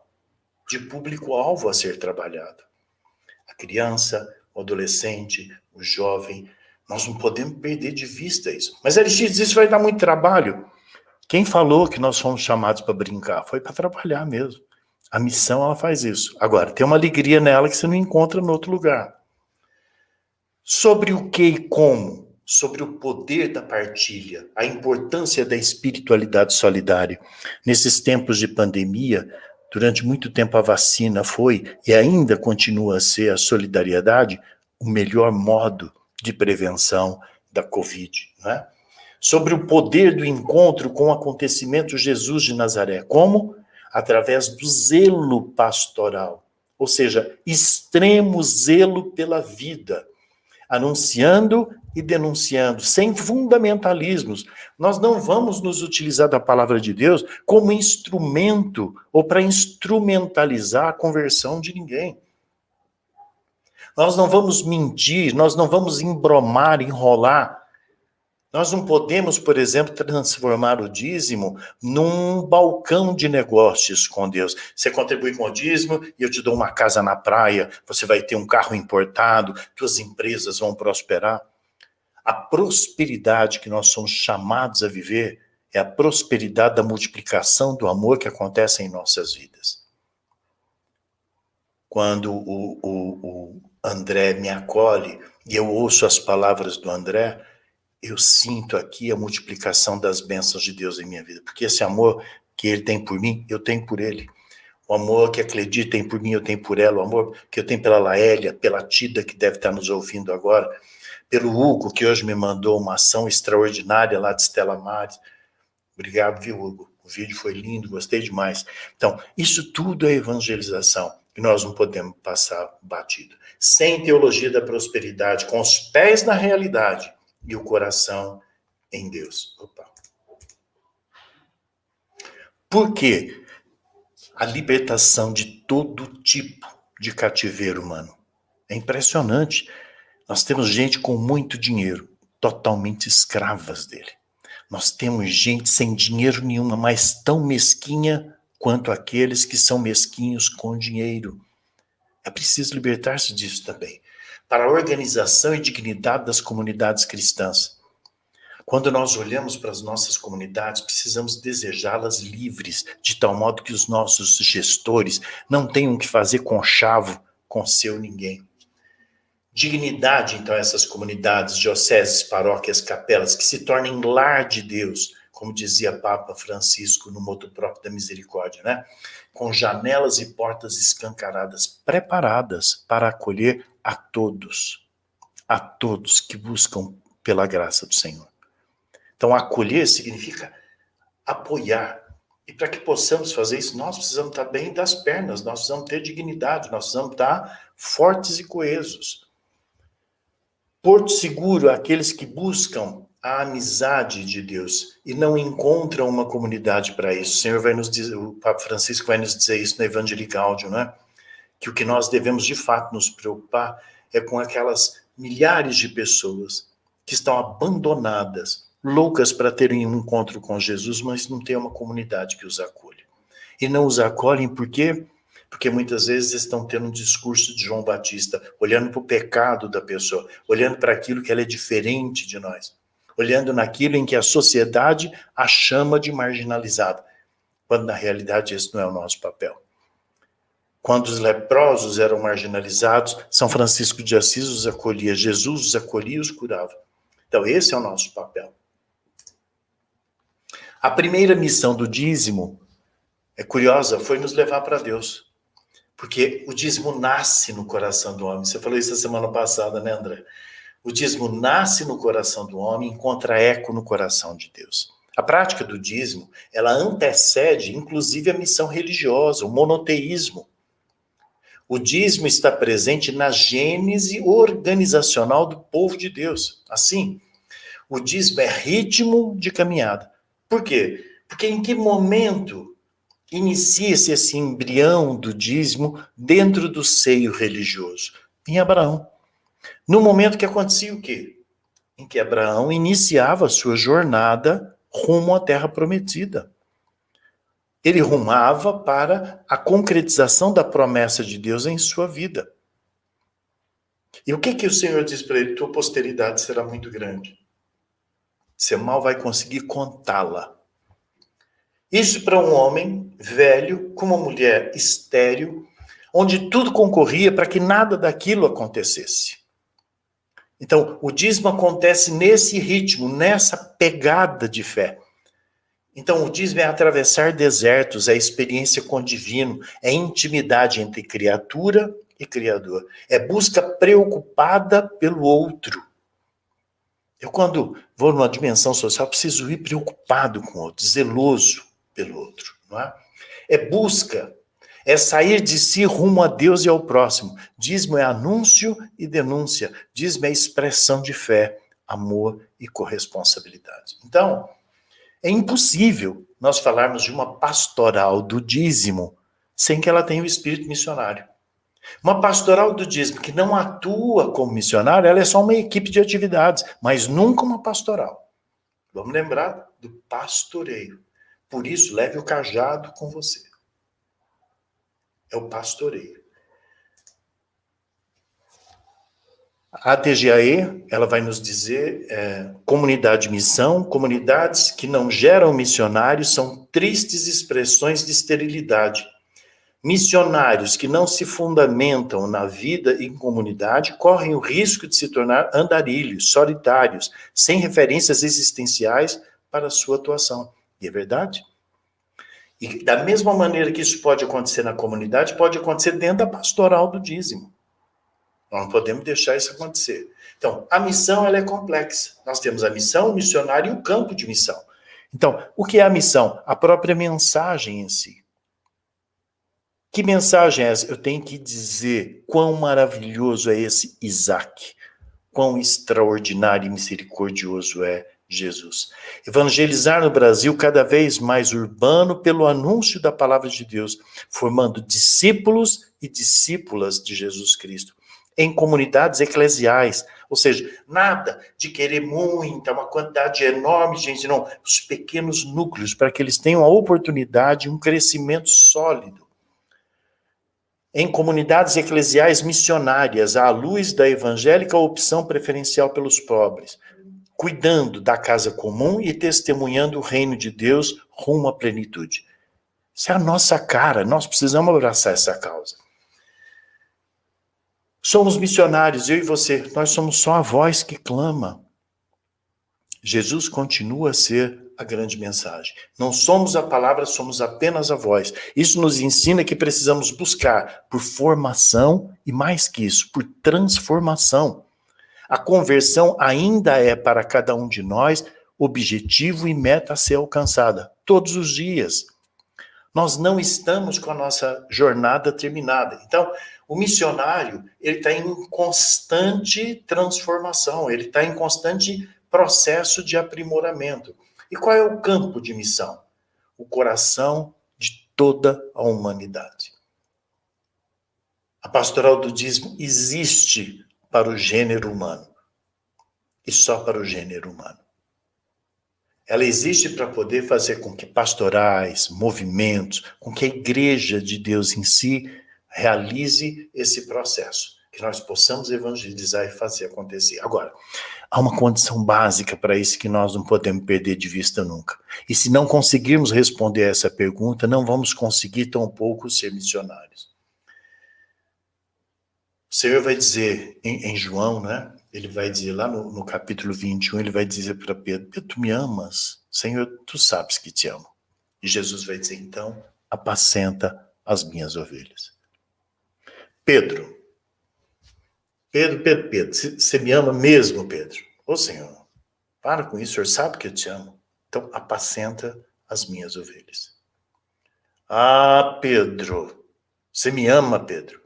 de público-alvo a ser trabalhado. A criança, o adolescente, o jovem, nós não podemos perder de vista isso. Mas, Aristides, isso vai dar muito trabalho. Quem falou que nós fomos chamados para brincar? Foi para trabalhar mesmo. A missão, ela faz isso. Agora, tem uma alegria nela que você não encontra em outro lugar. Sobre o que e como? Sobre o poder da partilha, a importância da espiritualidade solidária. Nesses tempos de pandemia, durante muito tempo a vacina foi e ainda continua a ser a solidariedade o melhor modo de prevenção da Covid. Né? Sobre o poder do encontro com o acontecimento Jesus de Nazaré. Como? Através do zelo pastoral, ou seja, extremo zelo pela vida, anunciando e denunciando, sem fundamentalismos. Nós não vamos nos utilizar da palavra de Deus como instrumento ou para instrumentalizar a conversão de ninguém. Nós não vamos mentir, nós não vamos embromar, enrolar. Nós não podemos, por exemplo, transformar o dízimo num balcão de negócios com Deus. Você contribui com o dízimo e eu te dou uma casa na praia, você vai ter um carro importado, suas empresas vão prosperar. A prosperidade que nós somos chamados a viver é a prosperidade da multiplicação do amor que acontece em nossas vidas. Quando o André me acolhe e eu ouço as palavras do André, eu sinto aqui a multiplicação das bênçãos de Deus em minha vida. Porque esse amor que ele tem por mim, eu tenho por ele. O amor que a Cleide tem por mim, eu tenho por ela. O amor que eu tenho pela Laélia, pela Tida, que deve estar nos ouvindo agora. Pelo Hugo, que hoje me mandou uma ação extraordinária lá de Stella Maris. Obrigado, viu, Hugo? O vídeo foi lindo, gostei demais. Então, isso tudo é evangelização. E nós não podemos passar batido. Sem teologia da prosperidade, com os pés na realidade, e o coração em Deus. Opa. Por quê? A libertação de todo tipo de cativeiro humano. É impressionante. Nós temos gente com muito dinheiro, totalmente escravas dele. Nós temos gente sem dinheiro nenhuma, mas tão mesquinha quanto aqueles que são mesquinhos com dinheiro. É preciso libertar-se disso também. Para a organização e dignidade das comunidades cristãs. Quando nós olhamos para as nossas comunidades, precisamos desejá-las livres, de tal modo que os nossos gestores não tenham que fazer conchavo com seu ninguém. Dignidade, então, essas comunidades, dioceses, paróquias, capelas, que se tornem lar de Deus, como dizia Papa Francisco no moto próprio da misericórdia, né? Com janelas e portas escancaradas, preparadas para acolher a todos que buscam pela graça do Senhor. Então, acolher significa apoiar. E para que possamos fazer isso, nós precisamos estar bem das pernas, nós precisamos ter dignidade, nós precisamos estar fortes e coesos. Porto seguro, aqueles que buscam a amizade de Deus e não encontram uma comunidade para isso. O Senhor vai nos dizer, o Papa Francisco vai nos dizer isso no Evangelii Gaudium, né? Que o que nós devemos de fato nos preocupar é com aquelas milhares de pessoas que estão abandonadas, loucas para terem um encontro com Jesus, mas não tem uma comunidade que os acolhe. E não os acolhem por quê? Porque muitas vezes estão tendo um discurso de João Batista, olhando para o pecado da pessoa, olhando para aquilo que ela é diferente de nós, olhando naquilo em que a sociedade a chama de marginalizada, quando na realidade esse não é o nosso papel. Quando os leprosos eram marginalizados, São Francisco de Assis os acolhia, Jesus os acolhia e os curava. Então esse é o nosso papel. A primeira missão do dízimo, é curiosa, foi nos levar para Deus. Porque o dízimo nasce no coração do homem. Você falou isso a semana passada, né, André? O dízimo nasce no coração do homem, encontra eco no coração de Deus. A prática do dízimo, ela antecede, inclusive, a missão religiosa, o monoteísmo. O dízimo está presente na gênese organizacional do povo de Deus. Assim, o dízimo é ritmo de caminhada. Por quê? Porque em que momento inicia-se esse embrião do dízimo dentro do seio religioso? Em Abraão. No momento que acontecia o quê? Em que Abraão iniciava a sua jornada rumo à terra prometida. Ele rumava para a concretização da promessa de Deus em sua vida. E o que o Senhor diz para ele? Tua posteridade será muito grande. Você mal vai conseguir contá-la. Isso para um homem velho, com uma mulher estéril, onde tudo concorria para que nada daquilo acontecesse. Então, o dízimo acontece nesse ritmo, nessa pegada de fé. Então, o dízimo é atravessar desertos, é experiência com o divino, é intimidade entre criatura e criador. É busca preocupada pelo outro. Eu, quando vou numa dimensão social, preciso ir preocupado com o outro, zeloso pelo outro. Não é? É busca, é sair de si rumo a Deus e ao próximo. Dízimo é anúncio e denúncia. Dízimo é expressão de fé, amor e corresponsabilidade. Então, é impossível nós falarmos de uma pastoral do dízimo sem que ela tenha o espírito missionário. Uma pastoral do dízimo que não atua como missionário, ela é só uma equipe de atividades, mas nunca uma pastoral. Vamos lembrar do pastoreio. Por isso, leve o cajado com você. É o pastoreio. A TGAE, ela vai nos dizer, comunidade de missão, comunidades que não geram missionários são tristes expressões de esterilidade. Missionários que não se fundamentam na vida em comunidade correm o risco de se tornar andarilhos, solitários, sem referências existenciais para a sua atuação. E é verdade? E da mesma maneira que isso pode acontecer na comunidade, pode acontecer dentro da pastoral do dízimo. Nós não podemos deixar isso acontecer. Então, a missão ela é complexa. Nós temos a missão, o missionário e o campo de missão. Então, o que é a missão? A própria mensagem em si. Que mensagem é essa? Eu tenho que dizer quão maravilhoso é esse Isaac, quão extraordinário e misericordioso é Jesus. Evangelizar no Brasil cada vez mais urbano pelo anúncio da palavra de Deus, formando discípulos e discípulas de Jesus Cristo, em comunidades eclesiais, ou seja, nada de querer muita, uma quantidade enorme de gente, não, os pequenos núcleos, para que eles tenham a oportunidade de um crescimento sólido. Em comunidades eclesiais missionárias, à luz da evangélica opção preferencial pelos pobres, cuidando da casa comum e testemunhando o reino de Deus rumo à plenitude. Isso é a nossa cara, nós precisamos abraçar essa causa. Somos missionários, eu e você, nós somos só a voz que clama. Jesus continua a ser a grande mensagem. Não somos a palavra, somos apenas a voz. Isso nos ensina que precisamos buscar por formação e, mais que isso, por transformação. A conversão ainda é para cada um de nós objetivo e meta a ser alcançada, todos os dias. Nós não estamos com a nossa jornada terminada. Então, o missionário, ele está em constante transformação, ele está em constante processo de aprimoramento. E qual é o campo de missão? O coração de toda a humanidade. A pastoral do dízimo existe para o gênero humano. E só para o gênero humano. Ela existe para poder fazer com que pastorais, movimentos, com que a igreja de Deus em si realize esse processo. Que nós possamos evangelizar e fazer acontecer. Agora, há uma condição básica para isso que nós não podemos perder de vista nunca. E se não conseguirmos responder a essa pergunta, não vamos conseguir tampouco ser missionários. O Senhor vai dizer em João, né? Ele vai dizer lá no capítulo 21, ele vai dizer para Pedro, Pedro, tu me amas? Senhor, tu sabes que te amo. E Jesus vai dizer, então, apacenta as minhas ovelhas. Pedro, você me ama mesmo, Pedro? Ô Senhor, para com isso, o Senhor sabe que eu te amo. Então, apacenta as minhas ovelhas. Ah, Pedro, você me ama, Pedro?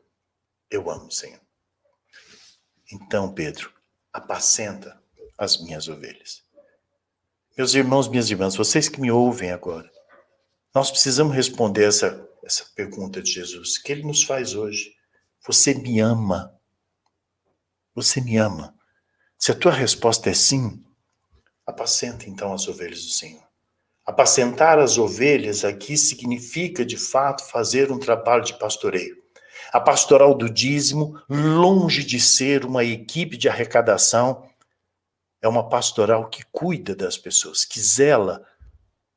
Eu amo, Senhor. Então, Pedro, apacenta as minhas ovelhas. Meus irmãos, minhas irmãs, vocês que me ouvem agora, nós precisamos responder essa pergunta de Jesus, que ele nos faz hoje. Você me ama? Você me ama? Se a tua resposta é sim, apacenta então as ovelhas do Senhor. Apacentar as ovelhas aqui significa, de fato, fazer um trabalho de pastoreio. A pastoral do dízimo, longe de ser uma equipe de arrecadação, é uma pastoral que cuida das pessoas, que zela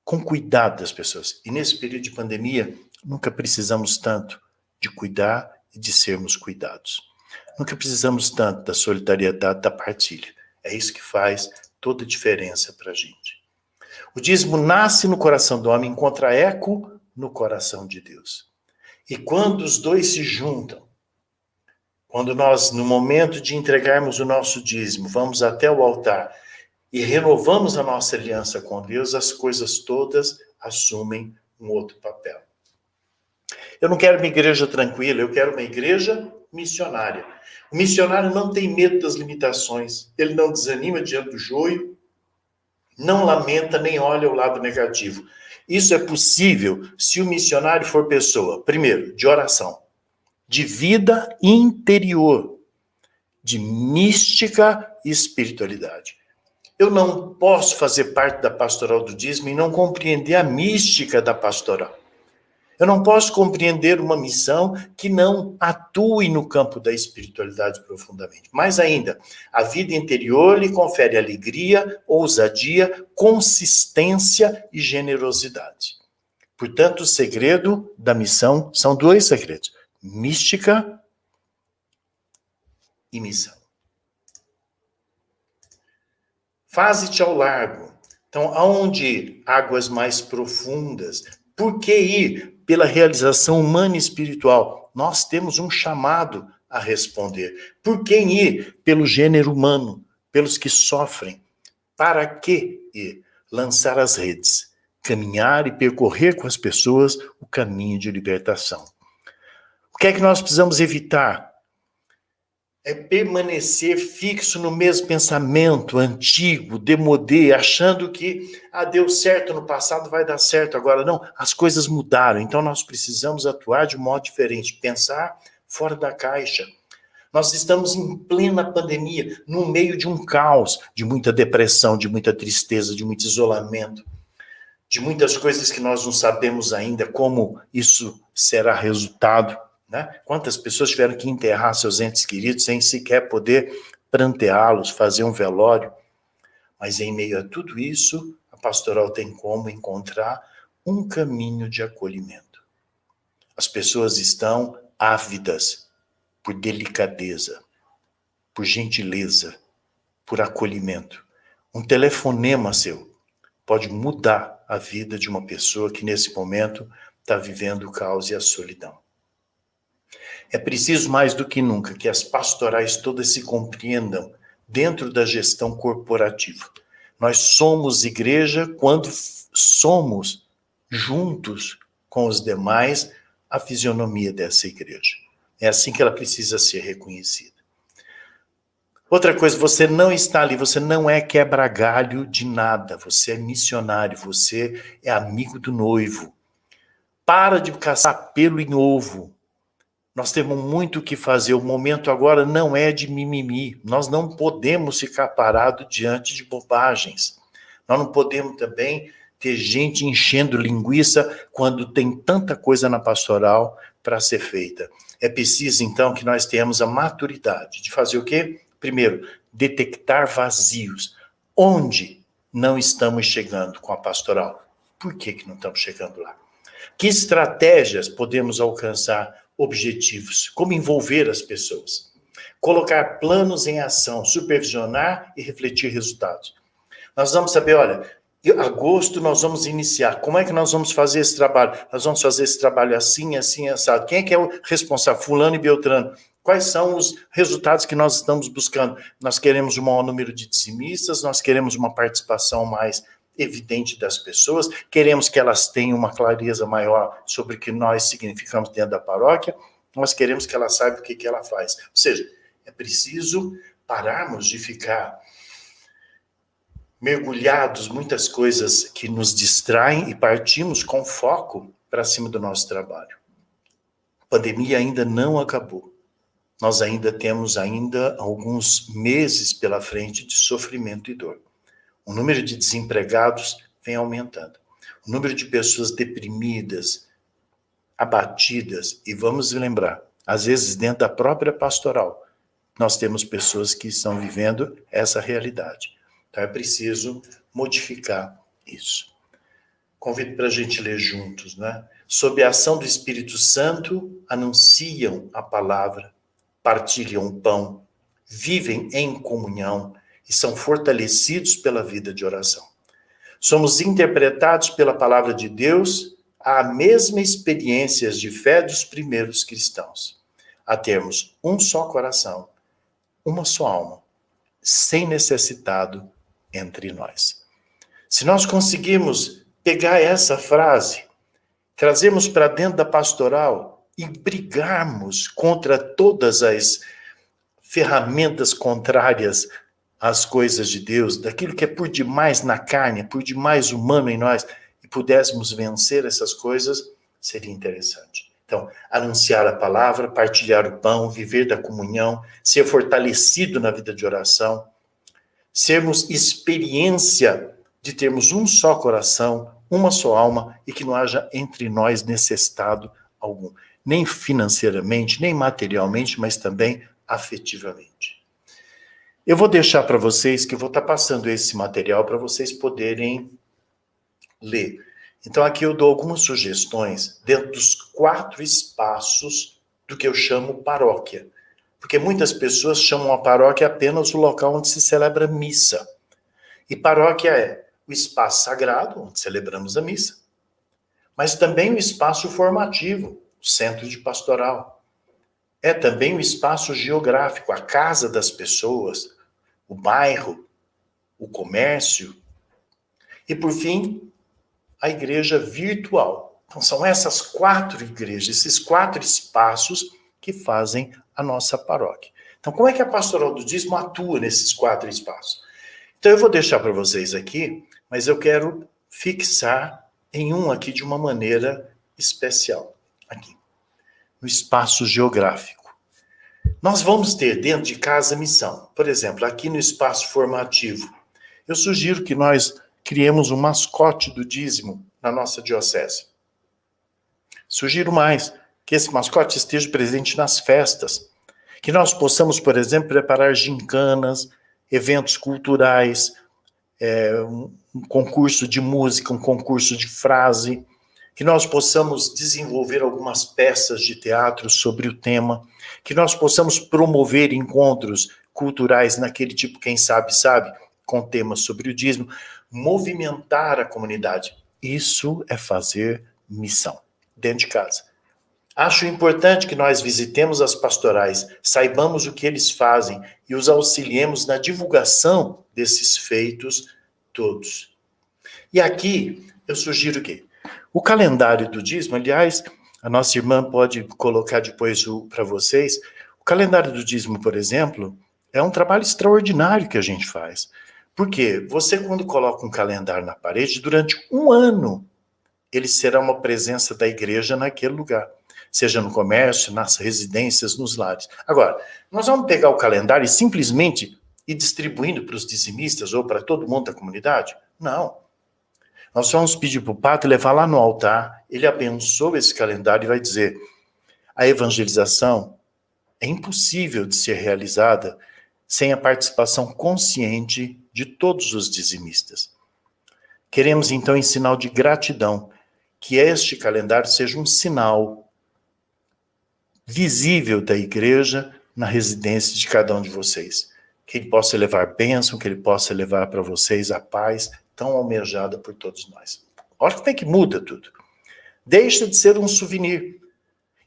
com cuidado das pessoas. E nesse período de pandemia, nunca precisamos tanto de cuidar e de sermos cuidados. Nunca precisamos tanto da solidariedade, da partilha. É isso que faz toda a diferença para a gente. O dízimo nasce no coração do homem, encontra eco no coração de Deus. E quando os dois se juntam, quando nós, no momento de entregarmos o nosso dízimo, vamos até o altar e renovamos a nossa aliança com Deus, as coisas todas assumem um outro papel. Eu não quero uma igreja tranquila, eu quero uma igreja missionária. O missionário não tem medo das limitações, ele não desanima diante do joio, não lamenta nem olha o lado negativo. Isso é possível se o missionário for pessoa, primeiro, de oração, de vida interior, de mística e espiritualidade. Eu não posso fazer parte da pastoral do dízimo e não compreender a mística da pastoral. Eu não posso compreender uma missão que não atue no campo da espiritualidade profundamente. Mais ainda, a vida interior lhe confere alegria, ousadia, consistência e generosidade. Portanto, o segredo da missão são dois segredos: mística e missão. Faze-te ao largo. Então, aonde águas mais profundas? Por que ir pela realização humana e espiritual? Nós temos um chamado a responder. Por que ir pelo gênero humano, pelos que sofrem? Para que ir? Lançar as redes, caminhar e percorrer com as pessoas o caminho de libertação. O que é que nós precisamos evitar? É permanecer fixo no mesmo pensamento antigo, demodê, achando que deu certo no passado, vai dar certo agora. Não, as coisas mudaram, então nós precisamos atuar de um modo diferente, pensar fora da caixa. Nós estamos em plena pandemia, no meio de um caos, de muita depressão, de muita tristeza, de muito isolamento, de muitas coisas que nós não sabemos ainda como isso será resultado. Né? Quantas pessoas tiveram que enterrar seus entes queridos sem sequer poder pranteá-los, fazer um velório? Mas em meio a tudo isso, a pastoral tem como encontrar um caminho de acolhimento. As pessoas estão ávidas por delicadeza, por gentileza, por acolhimento. Um telefonema seu pode mudar a vida de uma pessoa que nesse momento está vivendo o caos e a solidão. É preciso mais do que nunca que as pastorais todas se compreendam dentro da gestão corporativa. Nós somos igreja quando somos juntos com os demais a fisionomia dessa igreja. É assim que ela precisa ser reconhecida. Outra coisa, você não está ali, você não é quebra-galho de nada, você é missionário, você é amigo do noivo. Para de caçar pelo em ovo. Nós temos muito o que fazer, o momento agora não é de mimimi, nós não podemos ficar parados diante de bobagens. Nós não podemos também ter gente enchendo linguiça quando tem tanta coisa na pastoral para ser feita. É preciso, então, que nós tenhamos a maturidade de fazer o quê? Primeiro, detectar vazios. Onde não estamos chegando com a pastoral? Por que não estamos chegando lá? Que estratégias podemos alcançar objetivos? Como envolver as pessoas? Colocar planos em ação, supervisionar e refletir resultados. Nós vamos saber, olha, em agosto nós vamos iniciar. Como é que nós vamos fazer esse trabalho? Nós vamos fazer esse trabalho assim, assim, assado. Quem é que é o responsável? Fulano e Beltrano. Quais são os resultados que nós estamos buscando? Nós queremos um maior número de dizimistas, nós queremos uma participação mais evidente das pessoas, queremos que elas tenham uma clareza maior sobre o que nós significamos dentro da paróquia, nós queremos que ela saiba o que ela faz. Ou seja, é preciso pararmos de ficar mergulhados, muitas coisas que nos distraem e partimos com foco para cima do nosso trabalho. A pandemia ainda não acabou. Nós ainda temos alguns meses pela frente de sofrimento e dor. O número de desempregados vem aumentando. O número de pessoas deprimidas, abatidas, e vamos lembrar, às vezes dentro da própria pastoral, nós temos pessoas que estão vivendo essa realidade. Então é preciso modificar isso. Convido para a gente ler juntos, né? Sob a ação do Espírito Santo, anunciam a palavra, partilham o pão, vivem em comunhão e são fortalecidos pela vida de oração. Somos interpretados pela palavra de Deus à mesma experiência de fé dos primeiros cristãos, a termos um só coração, uma só alma, sem necessitado entre nós. Se nós conseguirmos pegar essa frase, trazermos para dentro da pastoral e brigarmos contra todas as ferramentas contrárias às coisas de Deus, daquilo que é por demais na carne, por demais humano em nós, e pudéssemos vencer essas coisas, seria interessante. Então, anunciar a palavra, partilhar o pão, viver da comunhão, ser fortalecido na vida de oração, sermos experiência de termos um só coração, uma só alma, e que não haja entre nós necessitado algum, nem financeiramente, nem materialmente, mas também afetivamente. Eu vou deixar para vocês, que eu vou estar passando esse material para vocês poderem ler. Então aqui eu dou algumas sugestões dentro dos 4 espaços do que eu chamo paróquia. Porque muitas pessoas chamam a paróquia apenas o local onde se celebra missa. E paróquia é o espaço sagrado, onde celebramos a missa, mas também o espaço formativo, o centro de pastoral. É também o espaço geográfico, a casa das pessoas, o bairro, o comércio. E, por fim, a igreja virtual. Então, são essas 4 igrejas, esses 4 espaços que fazem a nossa paróquia. Então, como é que a pastoral do dízimo atua nesses 4 espaços? Então, eu vou deixar para vocês aqui, mas eu quero fixar em um aqui de uma maneira especial. Aqui, no espaço geográfico. Nós vamos ter dentro de casa missão. Por exemplo, aqui no espaço formativo, eu sugiro que nós criemos um mascote do dízimo na nossa diocese. Sugiro mais que esse mascote esteja presente nas festas, que nós possamos, por exemplo, preparar gincanas, eventos culturais, um concurso de música, um concurso de frase, que nós possamos desenvolver algumas peças de teatro sobre o tema, que nós possamos promover encontros culturais naquele tipo, quem sabe, com temas sobre o dízimo, movimentar a comunidade. Isso é fazer missão dentro de casa. Acho importante que nós visitemos as pastorais, saibamos o que eles fazem e os auxiliemos na divulgação desses feitos todos. E aqui eu sugiro que o calendário do dízimo, aliás, a nossa irmã pode colocar depois para vocês, o calendário do dízimo, por exemplo, é um trabalho extraordinário que a gente faz. Por quê? Você, quando coloca um calendário na parede, durante um ano, ele será uma presença da igreja naquele lugar. Seja no comércio, nas residências, nos lares. Agora, nós vamos pegar o calendário e simplesmente ir distribuindo para os dizimistas ou para todo mundo da comunidade? Não. Nós vamos pedir para o padre levar lá no altar, ele abençoa esse calendário e vai dizer: a evangelização é impossível de ser realizada sem a participação consciente de todos os dizimistas. Queremos, então, em sinal de gratidão, que este calendário seja um sinal visível da igreja na residência de cada um de vocês. Que ele possa levar bênção, que ele possa levar para vocês a paz tão almejada por todos nós. Olha como é que muda tudo. Deixa de ser um souvenir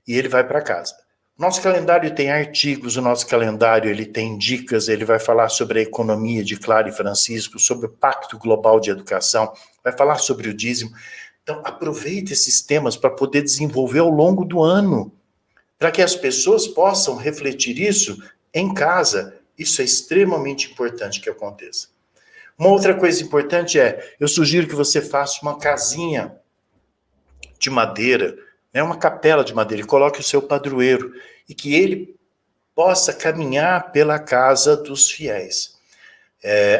e ele vai para casa. Nosso calendário tem artigos, o nosso calendário ele tem dicas, ele vai falar sobre a economia de Clara e Francisco, sobre o Pacto Global de Educação, vai falar sobre o dízimo. Então, aproveite esses temas para poder desenvolver ao longo do ano, para que as pessoas possam refletir isso em casa. Isso é extremamente importante que aconteça. Uma outra coisa importante eu sugiro que você faça uma casinha de madeira, uma capela de madeira, e coloque o seu padroeiro, e que ele possa caminhar pela casa dos fiéis.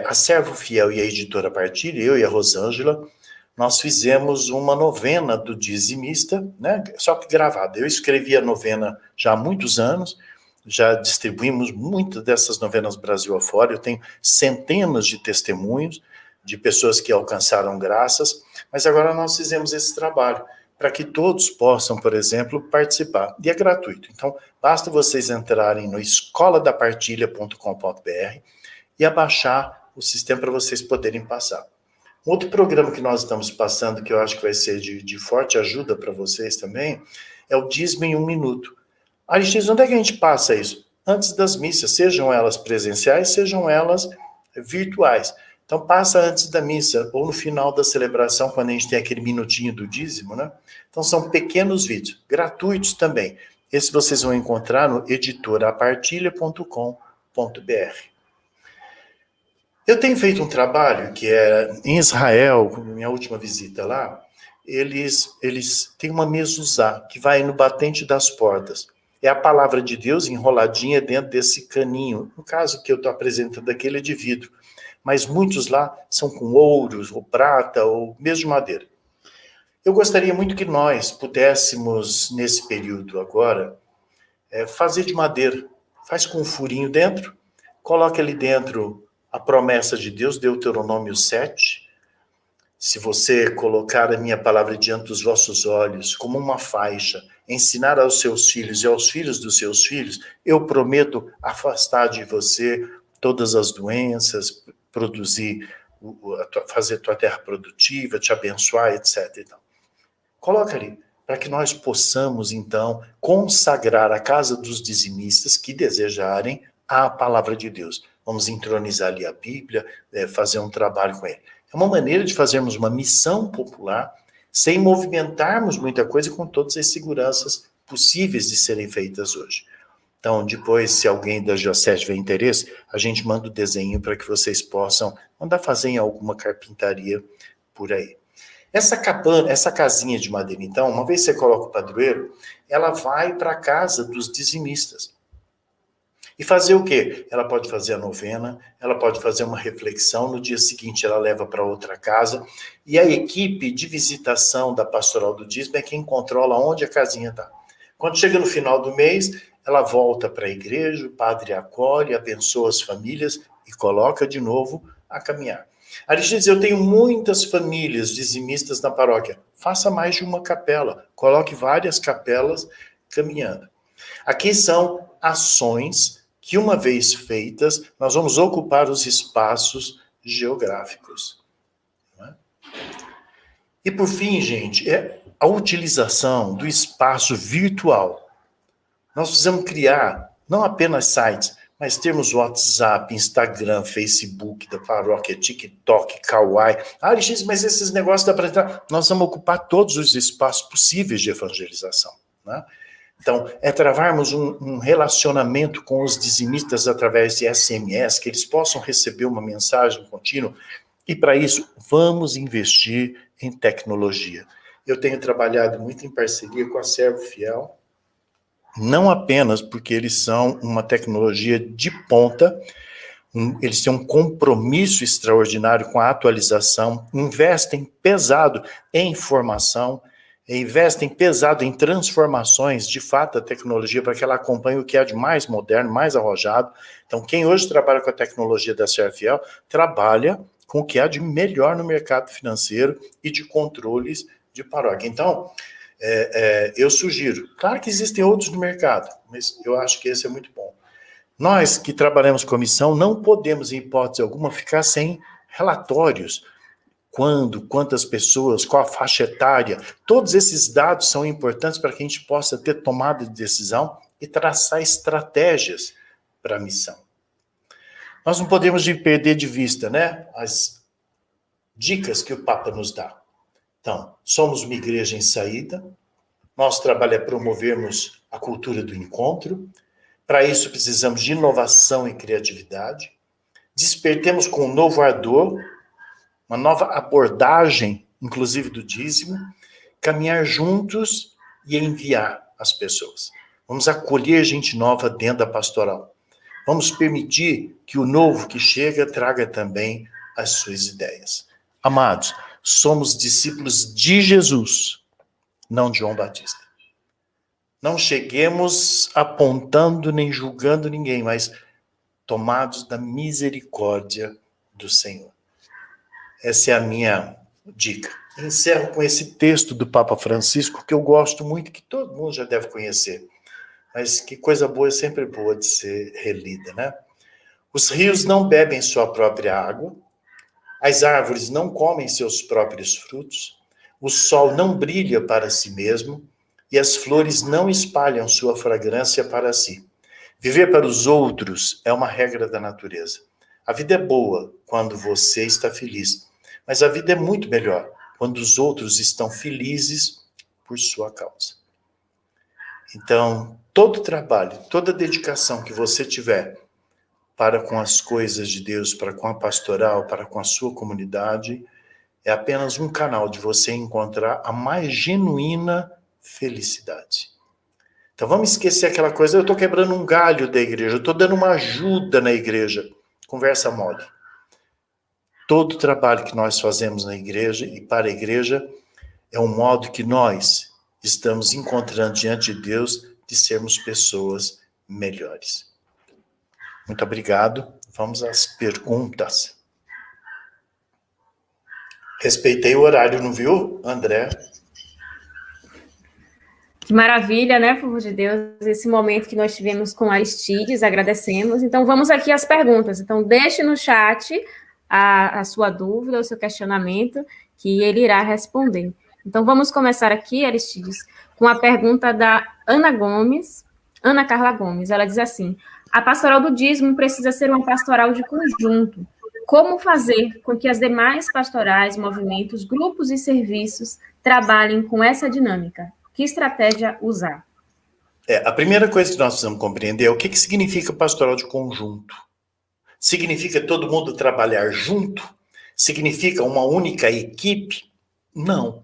A Servo Fiel e a Editora Partilha, eu e a Rosângela, nós fizemos uma novena do dizimista, só que gravada. Eu escrevi a novena já há muitos anos, já distribuímos muitas dessas novenas Brasil afora, eu tenho centenas de testemunhos de pessoas que alcançaram graças, mas agora nós fizemos esse trabalho, para que todos possam, por exemplo, participar. E é gratuito. Então, basta vocês entrarem no escoladapartilha.com.br e abaixar o sistema para vocês poderem passar. Outro programa que nós estamos passando, que eu acho que vai ser de forte ajuda para vocês também, é o Dízimo em 1 Minuto. Aristides, onde é que a gente passa isso? Antes das missas, sejam elas presenciais, sejam elas virtuais. Então, passa antes da missa, ou no final da celebração, quando a gente tem aquele minutinho do dízimo, Então, são pequenos vídeos, gratuitos também. Esse vocês vão encontrar no editorapartilha.com.br. Eu tenho feito um trabalho que é em Israel, minha última visita lá, eles têm uma mezuzá que vai no batente das portas. É a palavra de Deus enroladinha dentro desse caninho. No caso que eu estou apresentando aqui, ele é de vidro. Mas muitos lá são com ouros, ou prata, ou mesmo de madeira. Eu gostaria muito que nós pudéssemos, nesse período agora, fazer de madeira. Faz com um furinho dentro, coloca ali dentro a promessa de Deus, Deuteronômio 7. Se você colocar a minha palavra diante dos vossos olhos, como uma faixa, ensinar aos seus filhos e aos filhos dos seus filhos, eu prometo afastar de você todas as doenças, fazer tua terra produtiva, te abençoar, etc. Então, coloca ali, para que nós possamos, então, consagrar a casa dos dizimistas que desejarem a palavra de Deus. Vamos entronizar ali a Bíblia, fazer um trabalho com ele. É uma maneira de fazermos uma missão popular, sem movimentarmos muita coisa, com todas as seguranças possíveis de serem feitas hoje. Então, depois, se alguém da Diocese tiver interesse, a gente manda o desenho para que vocês possam mandar fazer em alguma carpintaria por aí. Essa casinha de madeira, então, uma vez que você coloca o padroeiro, ela vai para a casa dos dizimistas. E fazer o quê? Ela pode fazer a novena, ela pode fazer uma reflexão, no dia seguinte ela leva para outra casa, e a equipe de visitação da Pastoral do Dízimo é quem controla onde a casinha está. Quando chega no final do mês, ela volta para a igreja, o padre acolhe, abençoa as famílias e coloca de novo a caminhar. Aristides, eu tenho muitas famílias dizimistas na paróquia. Faça mais de uma capela. Coloque várias capelas caminhando. Aqui são ações que, uma vez feitas, nós vamos ocupar os espaços geográficos. Não é? E, por fim, gente, é a utilização do espaço virtual. Nós precisamos criar não apenas sites, mas termos WhatsApp, Instagram, Facebook da paróquia, TikTok, Kawaii. Aristides, mas esses negócios dá para entrar. Nós vamos ocupar todos os espaços possíveis de evangelização. Né? Então, é travarmos um relacionamento com os dizimistas através de SMS, que eles possam receber uma mensagem contínua. E, para isso, vamos investir em tecnologia. Eu tenho trabalhado muito em parceria com a Servo Fiel, não apenas porque eles são uma tecnologia de ponta, eles têm um compromisso extraordinário com a atualização, investem pesado em formação, investem pesado em transformações, de fato, a tecnologia, para que ela acompanhe o que há de mais moderno, mais arrojado. Então, quem hoje trabalha com a tecnologia da Servo Fiel, trabalha com o que há de melhor no mercado financeiro e de controles de paróquia. Então, eu sugiro, claro que existem outros no mercado, mas eu acho que esse é muito bom. Nós que trabalhamos com missão não podemos, em hipótese alguma, ficar sem relatórios. Quando, quantas pessoas, qual a faixa etária, todos esses dados são importantes para que a gente possa ter tomada de decisão e traçar estratégias para a missão. Nós não podemos perder de vista, né, as dicas que o Papa nos dá. Então, somos uma igreja em saída, nosso trabalho é promovermos a cultura do encontro, para isso precisamos de inovação e criatividade, despertemos com um novo ardor, uma nova abordagem, inclusive do dízimo, caminhar juntos e enviar as pessoas. Vamos acolher gente nova dentro da pastoral. Vamos permitir que o novo que chega traga também as suas ideias. Amados, somos discípulos de Jesus, não de João Batista. Não cheguemos apontando nem julgando ninguém, mas tomados da misericórdia do Senhor. Essa é a minha dica. Encerro com esse texto do Papa Francisco, que eu gosto muito, que todo mundo já deve conhecer. Mas que coisa boa, é sempre boa de ser relida, né? Os rios não bebem sua própria água, as árvores não comem seus próprios frutos, o sol não brilha para si mesmo e as flores não espalham sua fragrância para si. Viver para os outros é uma regra da natureza. A vida é boa quando você está feliz, mas a vida é muito melhor quando os outros estão felizes por sua causa. Então, todo trabalho, toda dedicação que você tiver para com as coisas de Deus, para com a pastoral, para com a sua comunidade, é apenas um canal de você encontrar a mais genuína felicidade. Então vamos esquecer aquela coisa, eu estou quebrando um galho da igreja, eu estou dando uma ajuda na igreja. Conversa mole. Todo trabalho que nós fazemos na igreja e para a igreja é um modo que nós estamos encontrando diante de Deus de sermos pessoas melhores. Muito obrigado. Vamos às perguntas. Respeitei o horário, não viu, André? Que maravilha, né, povo de Deus, esse momento que nós tivemos com Aristides, agradecemos. Então, vamos aqui às perguntas. Então, deixe no chat a sua dúvida, o seu questionamento, que ele irá responder. Então, vamos começar aqui, Aristides, com a pergunta da Ana Carla Gomes. Ela diz assim: a pastoral do dízimo precisa ser uma pastoral de conjunto. Como fazer com que as demais pastorais, movimentos, grupos e serviços trabalhem com essa dinâmica? Que estratégia usar? A primeira coisa que nós precisamos compreender é o que significa pastoral de conjunto. Significa todo mundo trabalhar junto? Significa uma única equipe? Não.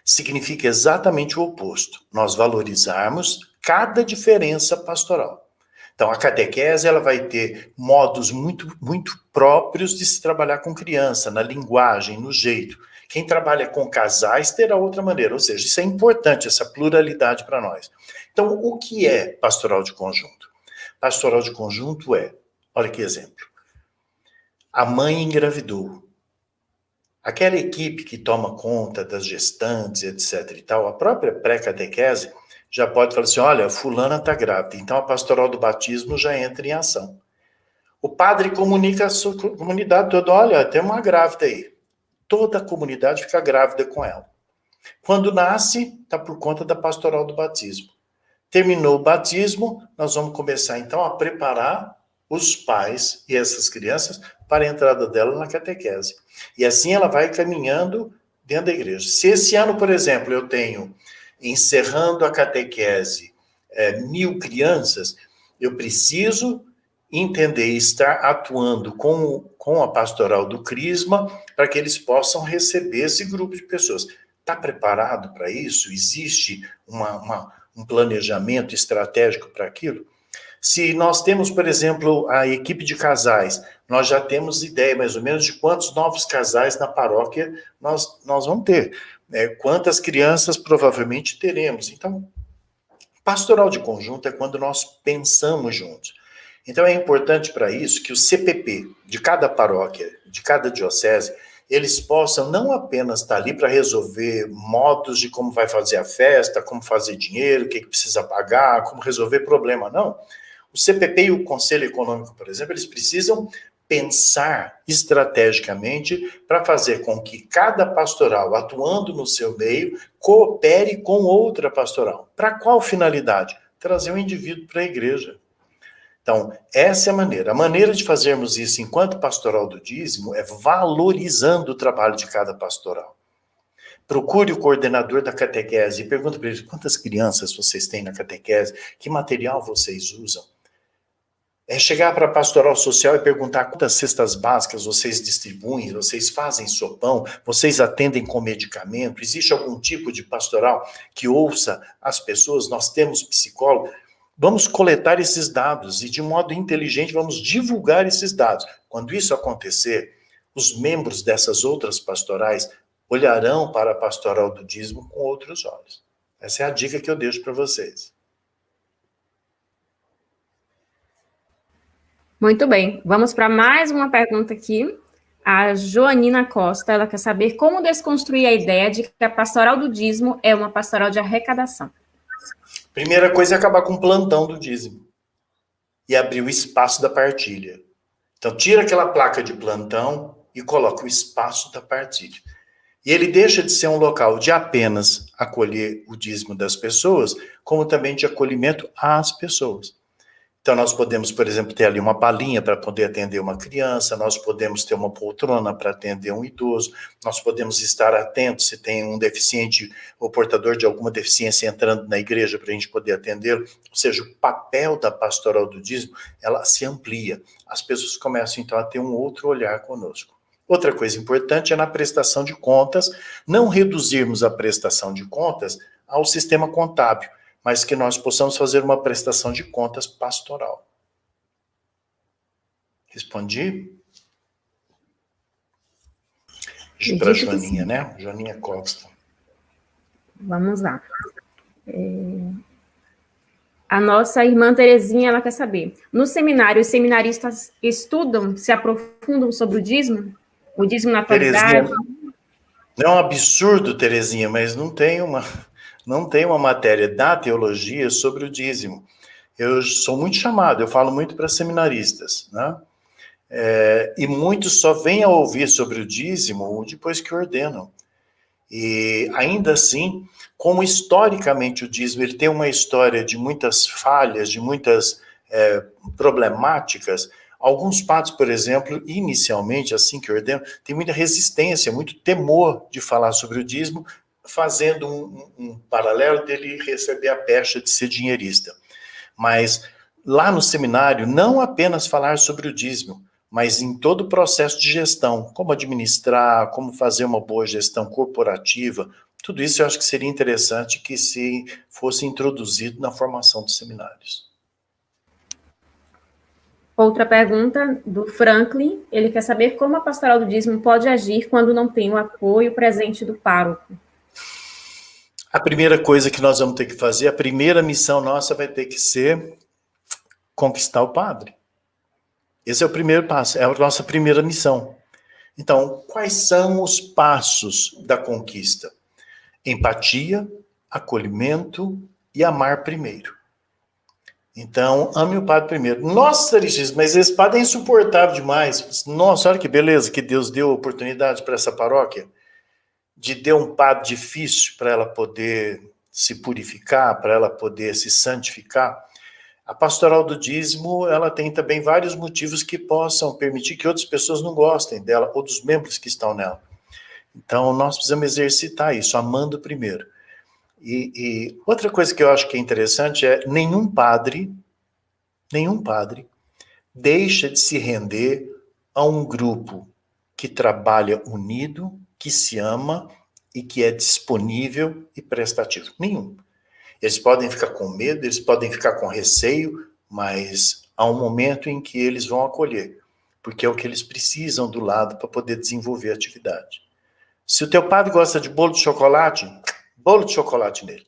Significa exatamente o oposto. Nós valorizarmos cada diferença pastoral. Então, a catequese ela vai ter modos muito, muito próprios de se trabalhar com criança, na linguagem, no jeito. Quem trabalha com casais terá outra maneira, ou seja, isso é importante, essa pluralidade para nós. Então, o que é pastoral de conjunto? Pastoral de conjunto olha que exemplo, a mãe engravidou. Aquela equipe que toma conta das gestantes, etc. e tal, a própria pré-catequese já pode falar assim, olha, fulana está grávida, então a pastoral do batismo já entra em ação. O padre comunica a sua comunidade toda, olha, tem uma grávida aí. Toda a comunidade fica grávida com ela. Quando nasce, está por conta da pastoral do batismo. Terminou o batismo, nós vamos começar então a preparar os pais e essas crianças para a entrada dela na catequese. E assim ela vai caminhando dentro da igreja. Se esse ano, por exemplo, eu tenho, encerrando a catequese, 1.000 crianças, eu preciso entender e estar atuando com a pastoral do Crisma para que eles possam receber esse grupo de pessoas. Está preparado para isso? Existe um planejamento estratégico para aquilo? Se nós temos, por exemplo, a equipe de casais, nós já temos ideia mais ou menos de quantos novos casais na paróquia nós vamos ter. Quantas crianças provavelmente teremos. Então, pastoral de conjunto é quando nós pensamos juntos. Então, é importante para isso que o CPP de cada paróquia, de cada diocese, eles possam não apenas estar ali para resolver modos de como vai fazer a festa, como fazer dinheiro, o que precisa pagar, como resolver problema, não. O CPP e o Conselho Econômico, por exemplo, eles precisam pensar estrategicamente para fazer com que cada pastoral, atuando no seu meio, coopere com outra pastoral. Para qual finalidade? Trazer o indivíduo para a igreja. Então, essa é a maneira. A maneira de fazermos isso enquanto pastoral do dízimo é valorizando o trabalho de cada pastoral. Procure o coordenador da catequese e pergunte para ele quantas crianças vocês têm na catequese, que material vocês usam. É chegar para a pastoral social e perguntar quantas cestas básicas vocês distribuem, vocês fazem sopão, vocês atendem com medicamento, existe algum tipo de pastoral que ouça as pessoas, nós temos psicólogo. Vamos coletar esses dados e, de modo inteligente, vamos divulgar esses dados. Quando isso acontecer, os membros dessas outras pastorais olharão para a pastoral do dízimo com outros olhos. Essa é a dica que eu deixo para vocês. Muito bem. Vamos para mais uma pergunta aqui. A Joanina Costa, ela quer saber como desconstruir a ideia de que a pastoral do dízimo é uma pastoral de arrecadação. Primeira coisa é acabar com o plantão do dízimo e abrir o espaço da partilha. Então, tira aquela placa de plantão e coloca o espaço da partilha. E ele deixa de ser um local de apenas acolher o dízimo das pessoas, como também de acolhimento às pessoas. Então, nós podemos, por exemplo, ter ali uma balinha para poder atender uma criança, nós podemos ter uma poltrona para atender um idoso, nós podemos estar atentos se tem um deficiente ou portador de alguma deficiência entrando na igreja para a gente poder atendê-lo. Ou seja, o papel da pastoral do dízimo, ela se amplia. As pessoas começam, então, a ter um outro olhar conosco. Outra coisa importante é na prestação de contas, não reduzirmos a prestação de contas ao sistema contábil, mas que nós possamos fazer uma prestação de contas pastoral. Respondi? Para a Joaninha, né? Joaninha Costa. Vamos lá. A nossa irmã Terezinha, ela quer saber. No seminário, os seminaristas estudam, se aprofundam sobre o dízimo? O dízimo na atualidade? Não é um absurdo, Terezinha, mas não tem uma matéria da teologia sobre o dízimo. Eu sou muito chamado, eu falo muito para seminaristas, né? E muitos só vêm a ouvir sobre o dízimo depois que ordenam. E ainda assim, como historicamente o dízimo ele tem uma história de muitas falhas, de muitas problemáticas, alguns padres, por exemplo, inicialmente, assim que ordenam, tem muita resistência, muito temor de falar sobre o dízimo, fazendo um paralelo dele receber a pecha de ser dinheirista. Mas lá no seminário, não apenas falar sobre o dízimo, mas em todo o processo de gestão, como administrar, como fazer uma boa gestão corporativa, tudo isso eu acho que seria interessante que se fosse introduzido na formação dos seminários. Outra pergunta do Franklin, ele quer saber como a pastoral do dízimo pode agir quando não tem o apoio presente do pároco. A primeira coisa que nós vamos ter que fazer, a primeira missão nossa vai ter que ser conquistar o padre. Esse é o primeiro passo, é a nossa primeira missão. Então, quais são os passos da conquista? Empatia, acolhimento e amar primeiro. Então, ame o padre primeiro. Nossa, Aristides, mas esse padre é insuportável demais. Nossa, olha que beleza que Deus deu a oportunidade para essa paróquia de ter um padre difícil para ela poder se purificar, para ela poder se santificar. A pastoral do dízimo, ela tem também vários motivos que possam permitir que outras pessoas não gostem dela, ou dos membros que estão nela. Então, nós precisamos exercitar isso, amando primeiro. E outra coisa que eu acho que é interessante é nenhum padre deixa de se render a um grupo que trabalha unido, que se ama e que é disponível e prestativo. Nenhum. Eles podem ficar com medo, eles podem ficar com receio, mas há um momento em que eles vão acolher, porque é o que eles precisam do lado para poder desenvolver a atividade. Se o teu padre gosta de bolo de chocolate nele.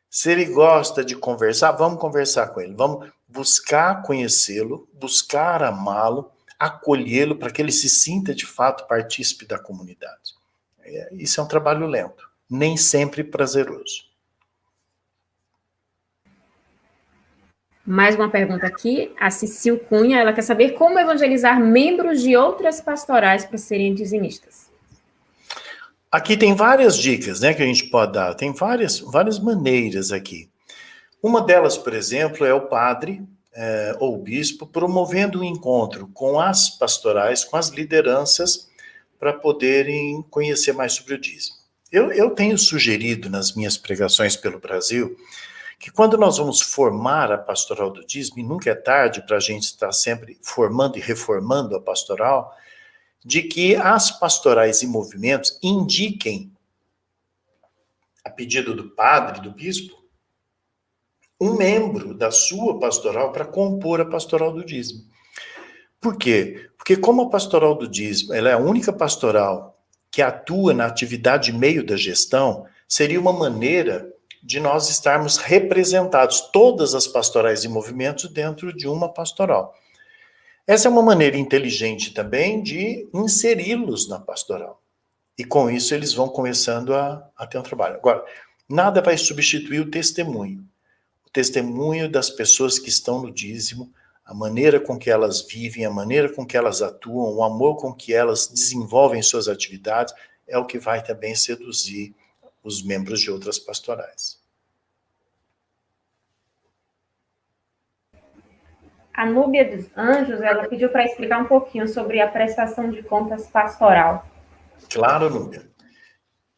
Se ele gosta de conversar, vamos conversar com ele. Vamos buscar conhecê-lo, buscar amá-lo, acolhê-lo para que ele se sinta de fato partícipe da comunidade. Isso é um trabalho lento, nem sempre prazeroso. Mais uma pergunta aqui, a Cecil Cunha, ela quer saber como evangelizar membros de outras pastorais para serem dizimistas. Aqui tem várias dicas, né, que a gente pode dar, tem várias maneiras aqui. Uma delas, por exemplo, é o padre ou o bispo promovendo um encontro com as pastorais, com as lideranças, para poderem conhecer mais sobre o dízimo. Eu tenho sugerido nas minhas pregações pelo Brasil que quando nós vamos formar a pastoral do dízimo, e nunca é tarde para a gente estar sempre formando e reformando a pastoral, de que as pastorais e movimentos indiquem, a pedido do padre, do bispo, um membro da sua pastoral para compor a pastoral do dízimo. Por quê? Porque como a pastoral do dízimo ela é a única pastoral que atua na atividade meio da gestão, seria uma maneira de nós estarmos representados, todas as pastorais e movimentos, dentro de uma pastoral. Essa é uma maneira inteligente também de inseri-los na pastoral. E com isso eles vão começando a ter um trabalho. Agora, nada vai substituir o testemunho. O testemunho das pessoas que estão no dízimo, a maneira com que elas vivem, a maneira com que elas atuam, o amor com que elas desenvolvem suas atividades, é o que vai também seduzir os membros de outras pastorais. A Núbia dos Anjos, ela pediu para explicar um pouquinho sobre a prestação de contas pastoral. Claro, Núbia.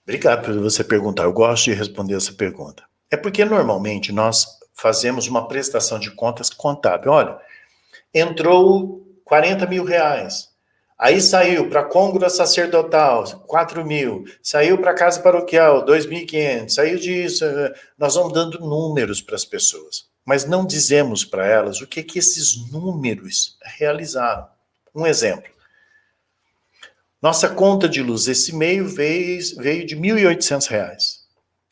Obrigado por você perguntar. Eu gosto de responder essa pergunta. É porque, normalmente, nós fazemos uma prestação de contas contábil. Olha, entrou 40 mil reais. Aí saiu para a côngora sacerdotal, 4 mil. Saiu para a casa paroquial, 2.500. Saiu disso. Nós vamos dando números para as pessoas. Mas não dizemos para elas o que esses números realizaram. Um exemplo. Nossa conta de luz esse mês veio de R$ 1.800.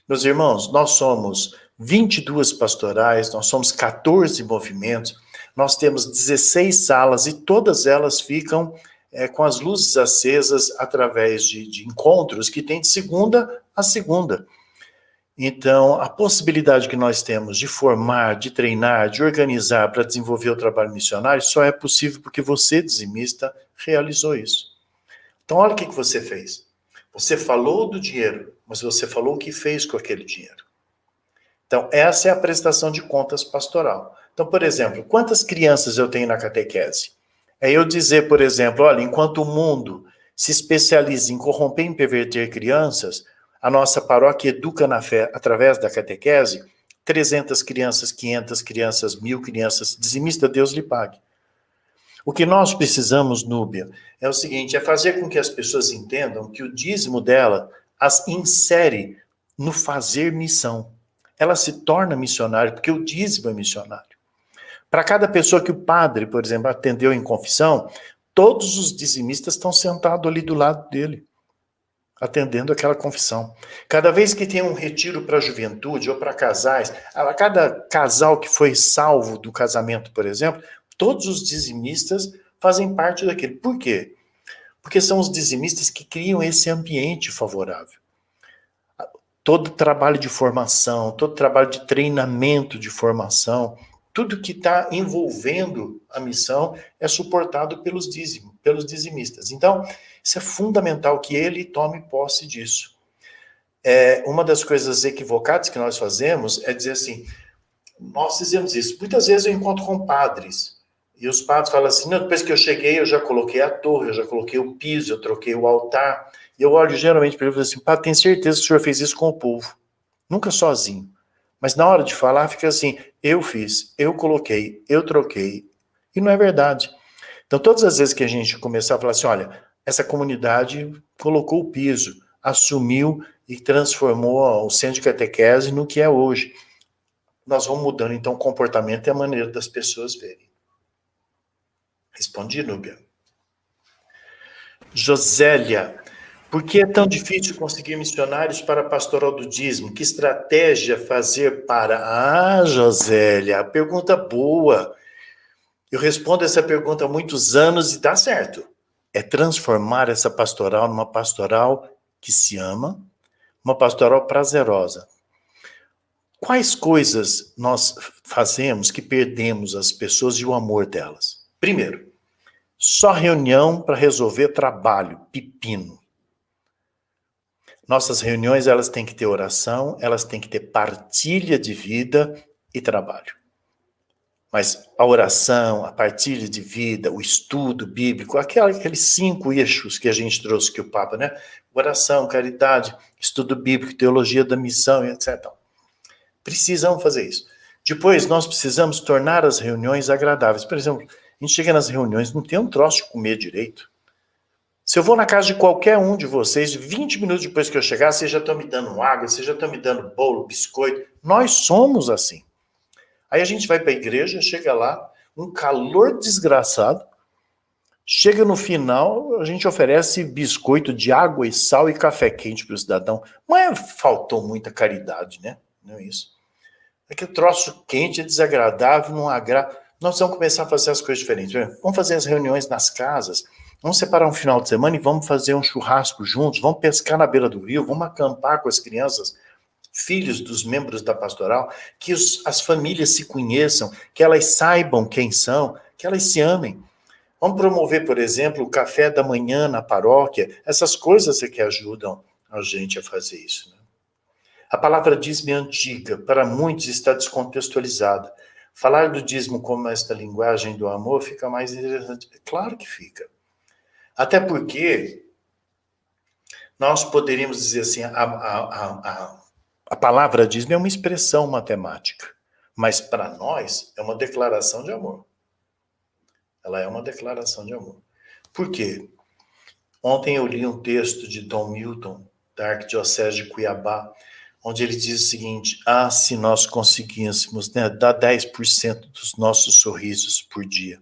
Meus irmãos, nós somos 22 pastorais, nós somos 14 movimentos, nós temos 16 salas e todas elas ficam com as luzes acesas através de encontros que tem de segunda a segunda. Então, a possibilidade que nós temos de formar, de treinar, de organizar para desenvolver o trabalho missionário só é possível porque você, dizimista, realizou isso. Então, olha o que você fez. Você falou do dinheiro, mas você falou o que fez com aquele dinheiro. Então, essa é a prestação de contas pastoral. Então, por exemplo, quantas crianças eu tenho na catequese? É eu dizer, por exemplo, olha, enquanto o mundo se especializa em corromper e perverter crianças, a nossa paróquia educa na fé através da catequese 300 crianças, 500 crianças, 1.000 crianças, dizimista, Deus lhe pague. O que nós precisamos, Núbia, é o seguinte, é fazer com que as pessoas entendam que o dízimo dela as insere no fazer missão. Ela se torna missionária, porque o dízimo é missionário. Para cada pessoa que o padre, por exemplo, atendeu em confissão, todos os dizimistas estão sentados ali do lado dele, atendendo aquela confissão. Cada vez que tem um retiro para a juventude ou para casais, a cada casal que foi salvo do casamento, por exemplo, todos os dizimistas fazem parte daquele. Por quê? Porque são os dizimistas que criam esse ambiente favorável. Todo trabalho de formação, todo trabalho de treinamento de formação, tudo que está envolvendo a missão é suportado pelos dizimistas. Então, isso é fundamental que ele tome posse disso. Uma das coisas equivocadas que nós fazemos é dizer assim, nós fizemos isso. Muitas vezes eu encontro com padres, e os padres falam assim, não, depois que eu cheguei, eu já coloquei a torre, eu já coloquei o piso, eu troquei o altar. E eu olho geralmente para ele e falo assim, padre, tenho certeza que o senhor fez isso com o povo. Nunca sozinho. Mas na hora de falar, fica assim, eu fiz, eu coloquei, eu troquei. E não é verdade. Então, todas as vezes que a gente começar a falar assim, olha, essa comunidade colocou o piso, assumiu e transformou o centro de catequese no que é hoje. Nós vamos mudando, então, o comportamento e a maneira das pessoas verem. Respondi, Núbia. Josélia, por que é tão difícil conseguir missionários para a pastoral do dízimo? Que estratégia fazer para... Ah, Josélia, pergunta boa. Eu respondo essa pergunta há muitos anos e dá certo. É transformar essa pastoral numa pastoral que se ama, uma pastoral prazerosa. Quais coisas nós fazemos que perdemos as pessoas e o amor delas? Primeiro, só reunião para resolver trabalho, pepino. Nossas reuniões, elas têm que ter oração, elas têm que ter partilha de vida e trabalho. Mas a oração, a partilha de vida, o estudo bíblico, aqueles 5 eixos que a gente trouxe que o Papa, né? Oração, caridade, estudo bíblico, teologia da missão, etc. Precisamos fazer isso. Depois, nós precisamos tornar as reuniões agradáveis. Por exemplo, a gente chega nas reuniões, não tem um troço de comer direito. Se eu vou na casa de qualquer um de vocês, 20 minutos depois que eu chegar, vocês já estão me dando água, vocês já estão me dando bolo, biscoito. Nós somos assim. Aí a gente vai para a igreja, chega lá, um calor desgraçado. Chega no final, a gente oferece biscoito de água e sal e café quente para o cidadão. Mas faltou muita caridade, né? Não é isso. É que o troço quente é desagradável, não agrada. Nós vamos começar a fazer as coisas diferentes. Vamos fazer as reuniões nas casas. Vamos separar um final de semana e vamos fazer um churrasco juntos. Vamos pescar na beira do rio. Vamos acampar com as crianças, filhos dos membros da pastoral. Que as famílias se conheçam, que elas saibam quem são, que elas se amem. Vamos promover, por exemplo, o café da manhã na paróquia. Essas coisas é que ajudam a gente a fazer isso, né? A palavra dízimo é antiga, para muitos está descontextualizada. Falar do dízimo como esta linguagem do amor fica mais interessante. Claro que fica. Até porque nós poderíamos dizer assim, a palavra dízimo é uma expressão matemática, mas para nós é uma declaração de amor. Ela é uma declaração de amor. Por quê? Ontem eu li um texto de Dom Milton, da Arquidiocese de Cuiabá, onde ele diz o seguinte, se nós conseguíssemos, né, dar 10% dos nossos sorrisos por dia,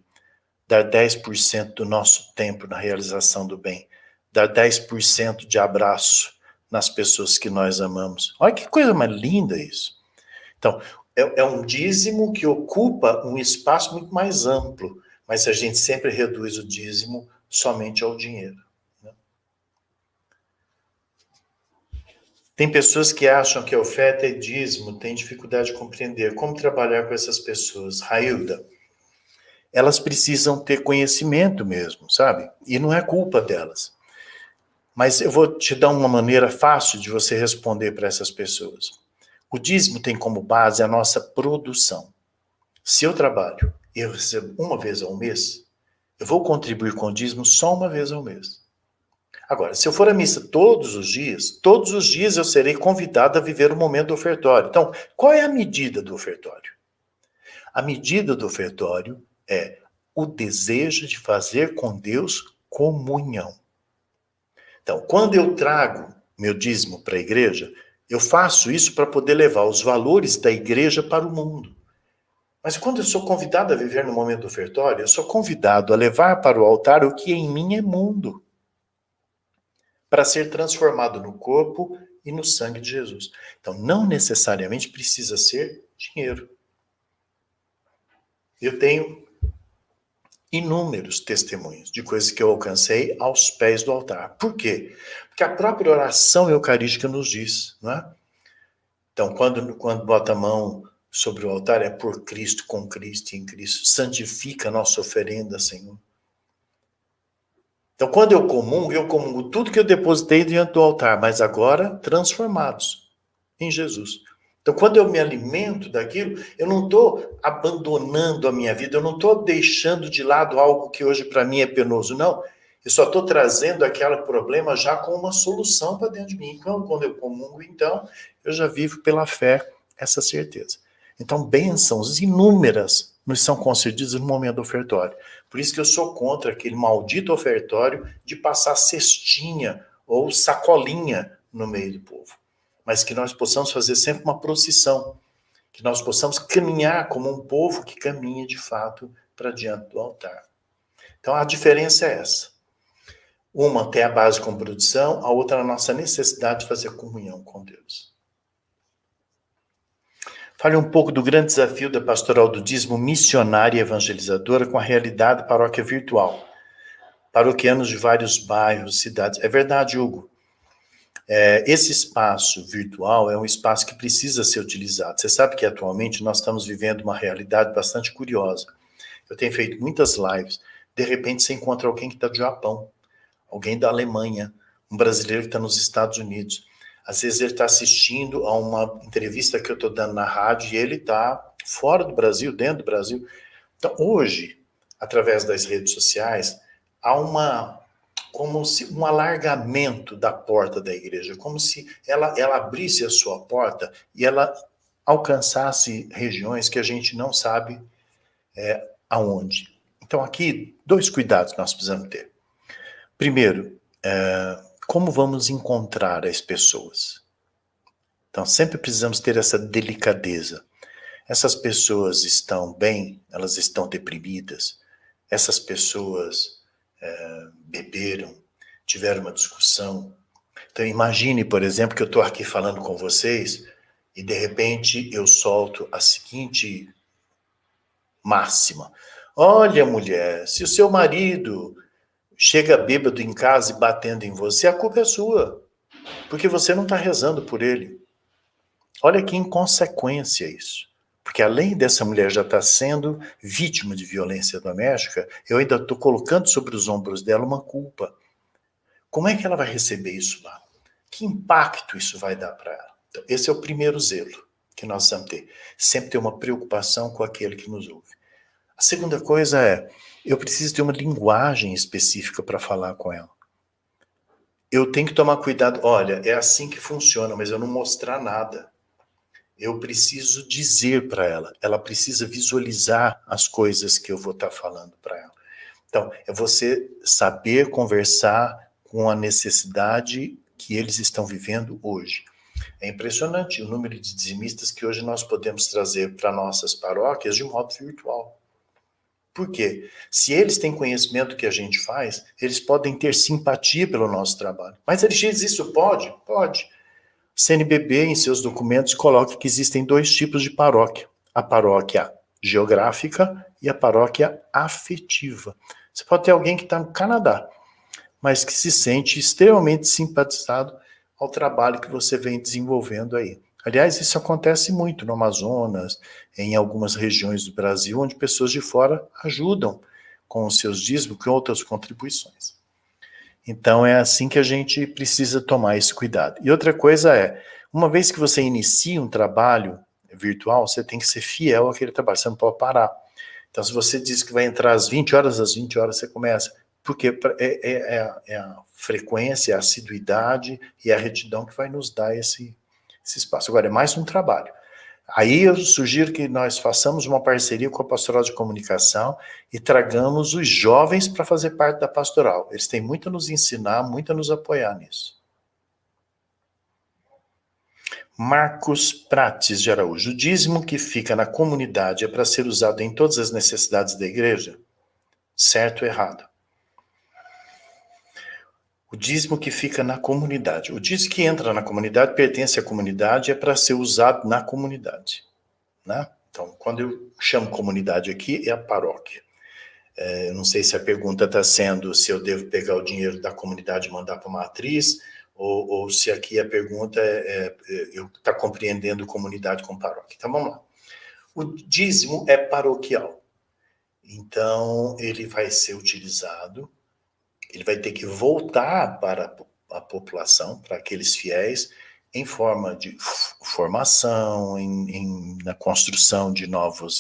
dar 10% do nosso tempo na realização do bem, dar 10% de abraço nas pessoas que nós amamos. Olha que coisa mais linda isso. Então, é um dízimo que ocupa um espaço muito mais amplo, mas a gente sempre reduz o dízimo somente ao dinheiro. Tem pessoas que acham que a oferta é dízimo, têm dificuldade de compreender. Como trabalhar com essas pessoas? Railda, elas precisam ter conhecimento mesmo, sabe? E não é culpa delas. Mas eu vou te dar uma maneira fácil de você responder para essas pessoas. O dízimo tem como base a nossa produção. Se eu trabalho e eu recebo uma vez ao mês, eu vou contribuir com o dízimo só uma vez ao mês. Agora, se eu for à missa todos os dias eu serei convidado a viver o momento do ofertório. Então, qual é a medida do ofertório? A medida do ofertório é o desejo de fazer com Deus comunhão. Então, quando eu trago meu dízimo para a igreja, eu faço isso para poder levar os valores da igreja para o mundo. Mas quando eu sou convidado a viver no momento do ofertório, eu sou convidado a levar para o altar o que em mim é mundo, para ser transformado no corpo e no sangue de Jesus. Então, não necessariamente precisa ser dinheiro. Eu tenho inúmeros testemunhos de coisas que eu alcancei aos pés do altar. Por quê? Porque a própria oração eucarística nos diz, não é? Então, quando bota a mão sobre o altar, é por Cristo, com Cristo e em Cristo. Santifica a nossa oferenda, Senhor. Então, quando eu comungo tudo que eu depositei diante do altar, mas agora transformados em Jesus. Então, quando eu me alimento daquilo, eu não estou abandonando a minha vida, eu não estou deixando de lado algo que hoje para mim é penoso, não. Eu só estou trazendo aquele problema já com uma solução para dentro de mim. Então, quando eu comungo, então, eu já vivo pela fé essa certeza. Então, bênçãos inúmeras nos são concedidas no momento ofertório. Por isso que eu sou contra aquele maldito ofertório de passar cestinha ou sacolinha no meio do povo. Mas que nós possamos fazer sempre uma procissão, que nós possamos caminhar como um povo que caminha de fato para diante do altar. Então a diferença é essa. Uma tem a base com produção, a outra a nossa necessidade de fazer comunhão com Deus. Fale um pouco do grande desafio da pastoral do dízimo missionária e evangelizadora com a realidade paróquia virtual. Paroquianos de vários bairros, cidades. É verdade, Hugo. Esse espaço virtual é um espaço que precisa ser utilizado. Você sabe que atualmente nós estamos vivendo uma realidade bastante curiosa. Eu tenho feito muitas lives, de repente você encontra alguém que está do Japão, alguém da Alemanha, um brasileiro que está nos Estados Unidos. Às vezes ele está assistindo a uma entrevista que eu estou dando na rádio e ele está fora do Brasil, dentro do Brasil. Então hoje, através das redes sociais, há como se um alargamento da porta da igreja, como se ela abrisse a sua porta e ela alcançasse regiões que a gente não sabe aonde. Então aqui, 2 cuidados nós precisamos ter. Primeiro, como vamos encontrar as pessoas? Então sempre precisamos ter essa delicadeza. Essas pessoas estão bem? Elas estão deprimidas? Essas pessoas beberam, tiveram uma discussão. Então imagine, por exemplo, que eu estou aqui falando com vocês e de repente eu solto a seguinte máxima. Olha, mulher, se o seu marido chega bêbado em casa e batendo em você, a culpa é sua, porque você não está rezando por ele. Olha que inconsequência isso. Porque além dessa mulher já estar sendo vítima de violência doméstica, eu ainda estou colocando sobre os ombros dela uma culpa. Como é que ela vai receber isso lá? Que impacto isso vai dar para ela? Então, esse é o primeiro zelo que nós precisamos ter. Sempre ter uma preocupação com aquele que nos ouve. A segunda coisa é, eu preciso ter uma linguagem específica para falar com ela. Eu tenho que tomar cuidado. Olha, é assim que funciona, mas eu não mostrar nada. Eu preciso dizer para ela. Ela precisa visualizar as coisas que eu vou estar falando para ela. Então, é você saber conversar com a necessidade que eles estão vivendo hoje. É impressionante o número de dizimistas que hoje nós podemos trazer para nossas paróquias de modo virtual. Por quê? Se eles têm conhecimento do que a gente faz, eles podem ter simpatia pelo nosso trabalho. Mas eles dizem isso pode? Pode. CNBB, em seus documentos, coloca que existem 2 tipos de paróquia. A paróquia geográfica e a paróquia afetiva. Você pode ter alguém que está no Canadá, mas que se sente extremamente simpatizado ao trabalho que você vem desenvolvendo aí. Aliás, isso acontece muito no Amazonas, em algumas regiões do Brasil, onde pessoas de fora ajudam com os seus dízimos, com outras contribuições. Então é assim que a gente precisa tomar esse cuidado. E outra coisa é, uma vez que você inicia um trabalho virtual, você tem que ser fiel àquele trabalho, você não pode parar. Então se você diz que vai entrar às 20 horas você começa. Porque é a frequência, a assiduidade e a retidão que vai nos dar esse espaço. Agora, é mais um trabalho. Aí eu sugiro que nós façamos uma parceria com a Pastoral de Comunicação e tragamos os jovens para fazer parte da pastoral. Eles têm muito a nos ensinar, muito a nos apoiar nisso. Marcos Prates de Araújo. O dízimo que fica na comunidade é para ser usado em todas as necessidades da igreja? Certo ou errado? O dízimo que fica na comunidade. O dízimo que entra na comunidade pertence à comunidade e é para ser usado na comunidade. Né? Então, quando eu chamo comunidade aqui, é a paróquia. Eu não sei se a pergunta está sendo se eu devo pegar o dinheiro da comunidade e mandar para a matriz, ou se aqui a pergunta eu está compreendendo comunidade com paróquia. Então, vamos lá. O dízimo é paroquial. Então, ele vai ser utilizado, ele vai ter que voltar para a população, para aqueles fiéis, em forma de formação, na construção de novas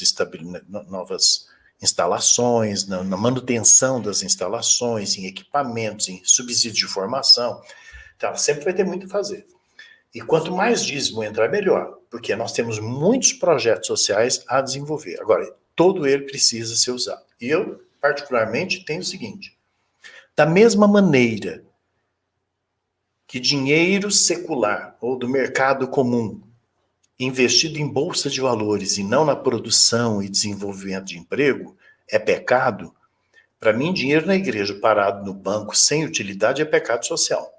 instalações, na manutenção das instalações, em equipamentos, em subsídio de formação. Então, sempre vai ter muito a fazer. E quanto mais dízimo entrar, melhor, porque nós temos muitos projetos sociais a desenvolver. Agora, todo ele precisa ser usado. E eu, particularmente, tenho o seguinte: da mesma maneira que dinheiro secular ou do mercado comum investido em bolsa de valores e não na produção e desenvolvimento de emprego é pecado, para mim, dinheiro na igreja parado no banco sem utilidade é pecado social.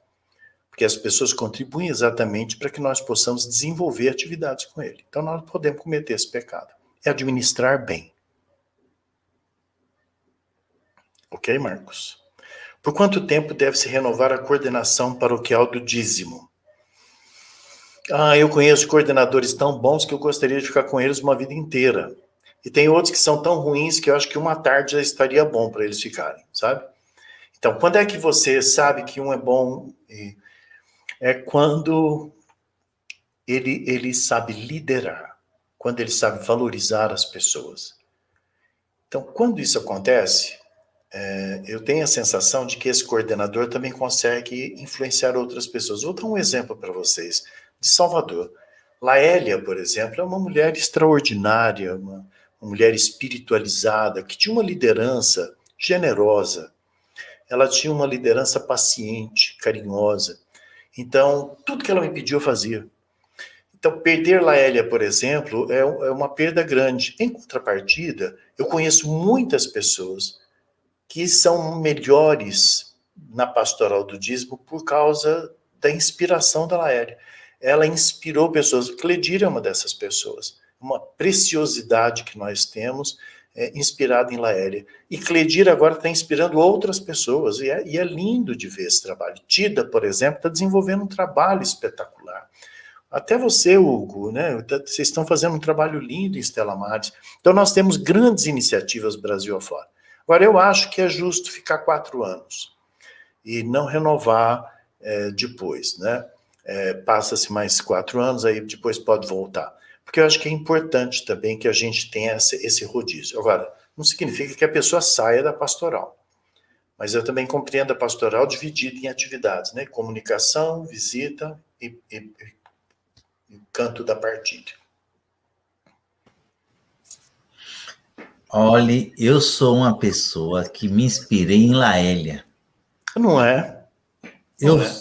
Porque as pessoas contribuem exatamente para que nós possamos desenvolver atividades com ele. Então, nós não podemos cometer esse pecado. É administrar bem. Ok, Marcos? Por quanto tempo deve-se renovar a coordenação paroquial do dízimo? Eu conheço coordenadores tão bons que eu gostaria de ficar com eles uma vida inteira. E tem outros que são tão ruins que eu acho que uma tarde já estaria bom para eles ficarem, sabe? Então, quando é que você sabe que um é bom? É quando ele sabe liderar, quando ele sabe valorizar as pessoas. Então, quando isso acontece, eu tenho a sensação de que esse coordenador também consegue influenciar outras pessoas. Vou dar um exemplo para vocês, de Salvador. Laélia, por exemplo, é uma mulher extraordinária, uma mulher espiritualizada, que tinha uma liderança generosa. Ela tinha uma liderança paciente, carinhosa. Então, tudo que ela me pediu eu fazia. Então, perder Laélia, por exemplo, é uma perda grande. Em contrapartida, eu conheço muitas pessoas que são melhores na pastoral do dízimo por causa da inspiração da Laélia. Ela inspirou pessoas. Cledir é uma dessas pessoas. Uma preciosidade que nós temos inspirada em Laélia. E Cledir agora está inspirando outras pessoas. E é lindo de ver esse trabalho. Tida, por exemplo, está desenvolvendo um trabalho espetacular. Até você, Hugo, né? Vocês estão fazendo um trabalho lindo em Stella Maris. Então, nós temos grandes iniciativas Brasil afora. Agora, eu acho que é justo ficar 4 anos e não renovar depois, né? Passa-se mais 4 anos, aí depois pode voltar. Porque eu acho que é importante também que a gente tenha esse rodízio. Agora, não significa que a pessoa saia da pastoral. Mas eu também compreendo a pastoral dividida em atividades, né? Comunicação, visita e canto da partilha. Olhe, eu sou uma pessoa que me inspirei em Laélia. Não é? Não é.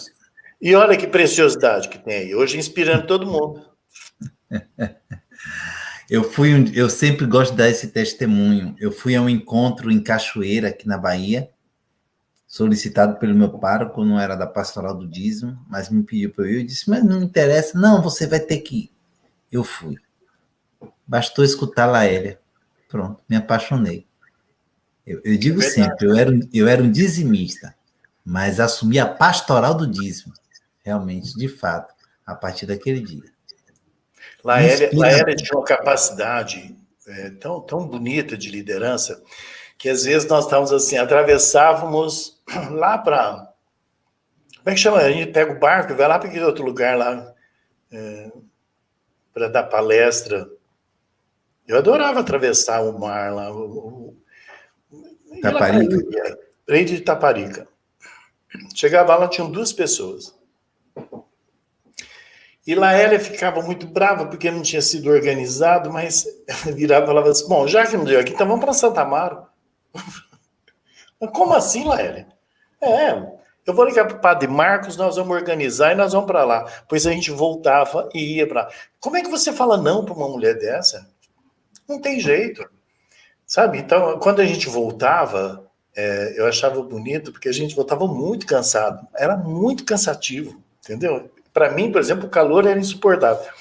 E olha que preciosidade que tem aí. Hoje inspirando todo mundo. Eu sempre gosto de dar esse testemunho. Eu fui a um encontro em Cachoeira, aqui na Bahia, solicitado pelo meu pároco, não era da pastoral do dízimo, mas me pediu para eu ir. Eu disse, mas não me interessa. Não, você vai ter que ir. Eu fui. Bastou escutar Laélia. Pronto, me apaixonei. Eu digo sempre, eu era um dizimista, mas assumi a pastoral do dízimo. Realmente, de fato, a partir daquele dia. Laélia tinha uma capacidade tão bonita de liderança, que às vezes nós estávamos assim, atravessávamos lá para... Como é que chama? A gente pega o barco e vai lá para aquele outro lugar lá, para dar palestra. Eu adorava atravessar o mar lá. Taparica. Praia de Taparica. Chegava lá, tinham 2 pessoas. E Laélia ficava muito brava porque não tinha sido organizado, mas virava e falava assim, bom, já que não deu aqui, então vamos para Santa Amaro. Como assim, Laélia? Eu vou ligar para o Padre Marcos, nós vamos organizar e nós vamos para lá. Pois a gente voltava e ia para lá. Como é que você fala não para uma mulher dessa? Não tem jeito, sabe? Então, quando a gente voltava, eu achava bonito, porque a gente voltava muito cansado. Era muito cansativo, entendeu? Para mim, por exemplo, o calor era insuportável.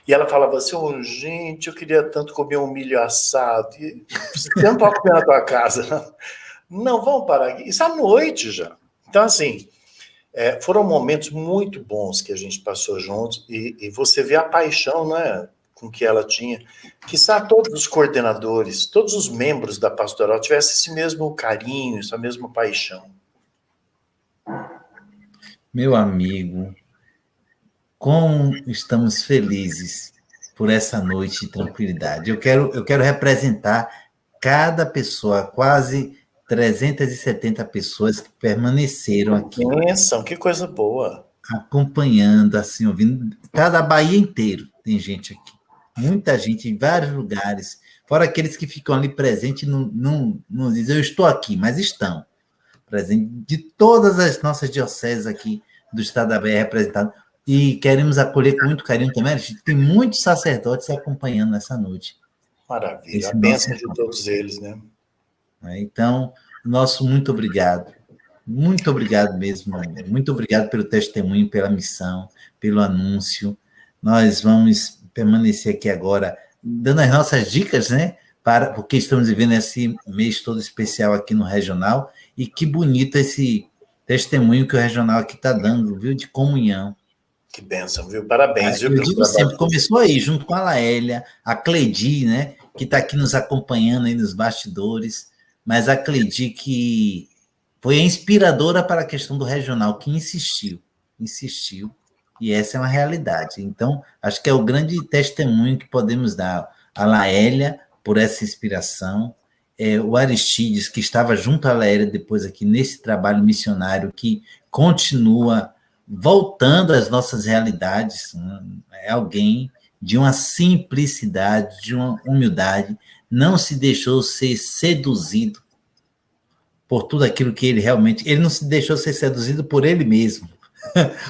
E ela falava assim, oh, gente, eu queria tanto comer um milho assado. E, você não pode comer na tua casa. Não, vamos parar aqui. Isso à noite já. Então, assim, foram momentos muito bons que a gente passou juntos e você vê a paixão, né, com que ela tinha. Quizá todos os coordenadores, todos os membros da pastoral tivessem esse mesmo carinho, essa mesma paixão. Meu amigo, como estamos felizes por essa noite de tranquilidade. Eu quero representar cada pessoa, quase 370 pessoas que permaneceram aqui. Bênção, que coisa boa. Acompanhando, assim, ouvindo. Cada Bahia inteiro tem gente aqui. Muita gente em vários lugares. Fora aqueles que ficam ali presentes, não dizem eu estou aqui, mas estão. Presentes de todas as nossas dioceses aqui do estado da Bahia representadas. E queremos acolher com muito carinho também. A gente tem muitos sacerdotes acompanhando nessa noite. Maravilha, a bênção de todos eles, né? Então, nosso muito obrigado. Muito obrigado mesmo. Muito obrigado pelo testemunho, pela missão, pelo anúncio. Nós vamos permanecer aqui agora, dando as nossas dicas, né? Porque estamos vivendo esse mês todo especial aqui no Regional. E que bonito esse testemunho que o Regional aqui está dando, viu? De comunhão. Que bênção, viu? Parabéns, viu? Eu digo sempre, começou aí, junto com a Laélia, a Cleidi, né? Que está aqui nos acompanhando aí nos bastidores. Mas a Cleidi que foi a inspiradora para a questão do Regional, que insistiu, e essa é uma realidade. Então, acho que é o grande testemunho que podemos dar a Laélia por essa inspiração, o Aristides, que estava junto à Laélia depois aqui nesse trabalho missionário, que continua voltando às nossas realidades, é alguém de uma simplicidade, de uma humildade, não se deixou ser seduzido por tudo aquilo que ele realmente... Ele não se deixou ser seduzido por ele mesmo,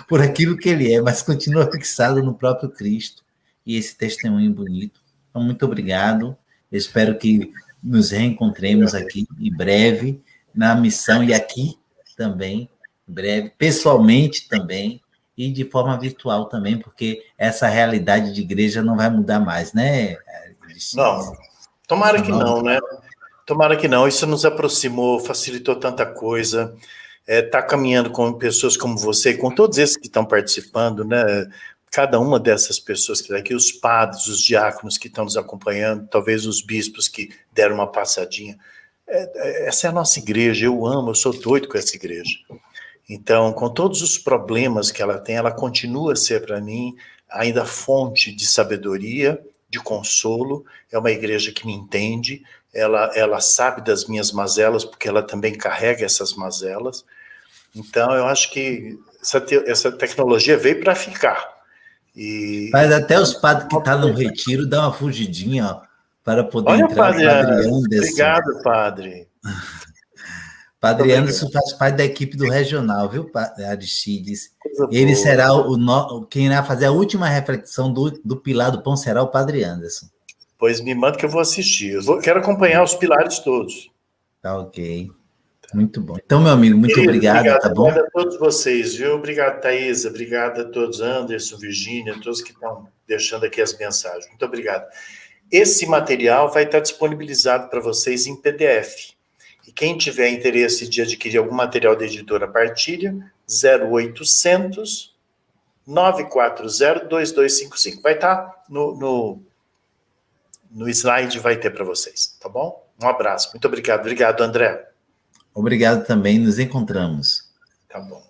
por aquilo que ele é, mas continua fixado no próprio Cristo. E esse testemunho bonito. Então, muito obrigado. Eu espero que nos reencontremos aqui em breve, na missão, e aqui também, em breve, pessoalmente também, e de forma virtual também, porque essa realidade de igreja não vai mudar mais, né? Não, tomara que não, né? Tomara que não. Isso nos aproximou, facilitou tanta coisa. Tá caminhando com pessoas como você, com todos esses que estão participando, né? Cada uma dessas pessoas que estão aqui, os padres, os diáconos que estão nos acompanhando, talvez os bispos que deram uma passadinha. Essa é a nossa igreja, eu amo, eu sou doido com essa igreja. Então, com todos os problemas que ela tem, ela continua a ser para mim ainda fonte de sabedoria, de consolo. É uma igreja que me entende, ela sabe das minhas mazelas, porque ela também carrega essas mazelas. Então, eu acho que essa tecnologia veio para ficar. Mas até os padres que estão no retiro dão uma fugidinha, ó, para poder Olha, entrar. Padre Anderson. Obrigado, Padre. Padre Anderson faz parte da equipe do Regional, viu, Aristides? Ele será quem irá fazer a última reflexão do Pilar do Pão, será o Padre Anderson. Pois me manda que eu vou assistir. Quero acompanhar os pilares todos. Tá ok. Muito bom. Então, meu amigo, muito obrigado, tá bom? Obrigado a todos vocês, viu? Obrigado, Thaisa. Obrigado a todos, Anderson, Virgínia, todos que estão deixando aqui as mensagens. Muito obrigado. Esse material vai estar disponibilizado para vocês em PDF. E quem tiver interesse de adquirir algum material da editora Partilha, 0800 940 2255. Vai estar no slide, vai ter para vocês, tá bom? Um abraço. Muito obrigado. Obrigado, André. Obrigado também, nos encontramos. Tá bom.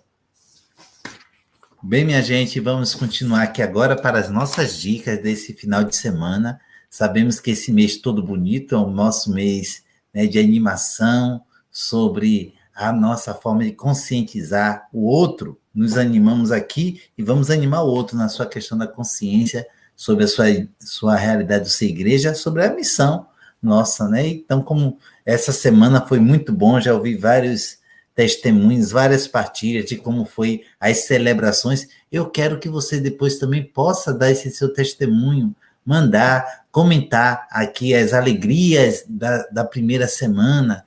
Bem, minha gente, vamos continuar aqui agora para as nossas dicas desse final de semana. Sabemos que esse mês todo bonito é o nosso mês, né, de animação sobre a nossa forma de conscientizar o outro. Nos animamos aqui e vamos animar o outro na sua questão da consciência sobre a sua realidade de ser igreja, sobre a missão nossa, né? Então, como essa semana foi muito bom, já ouvi vários testemunhos, várias partilhas de como foi as celebrações. Eu quero que você depois também possa dar esse seu testemunho, mandar, comentar aqui as alegrias da primeira semana.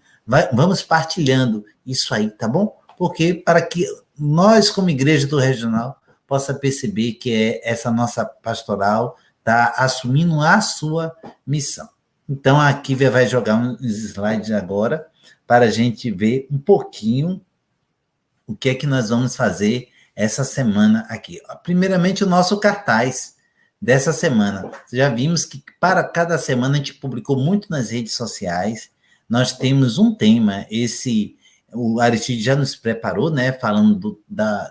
Vamos partilhando isso aí, tá bom? Porque para que nós, como igreja do Regional, possa perceber que essa nossa pastoral está assumindo a sua missão. Então, a Kívia vai jogar uns slides agora para a gente ver um pouquinho o que é que nós vamos fazer essa semana aqui. Primeiramente, o nosso cartaz dessa semana. Já vimos que para cada semana a gente publicou muito nas redes sociais. Nós temos um tema, o Aristide já nos preparou, né, falando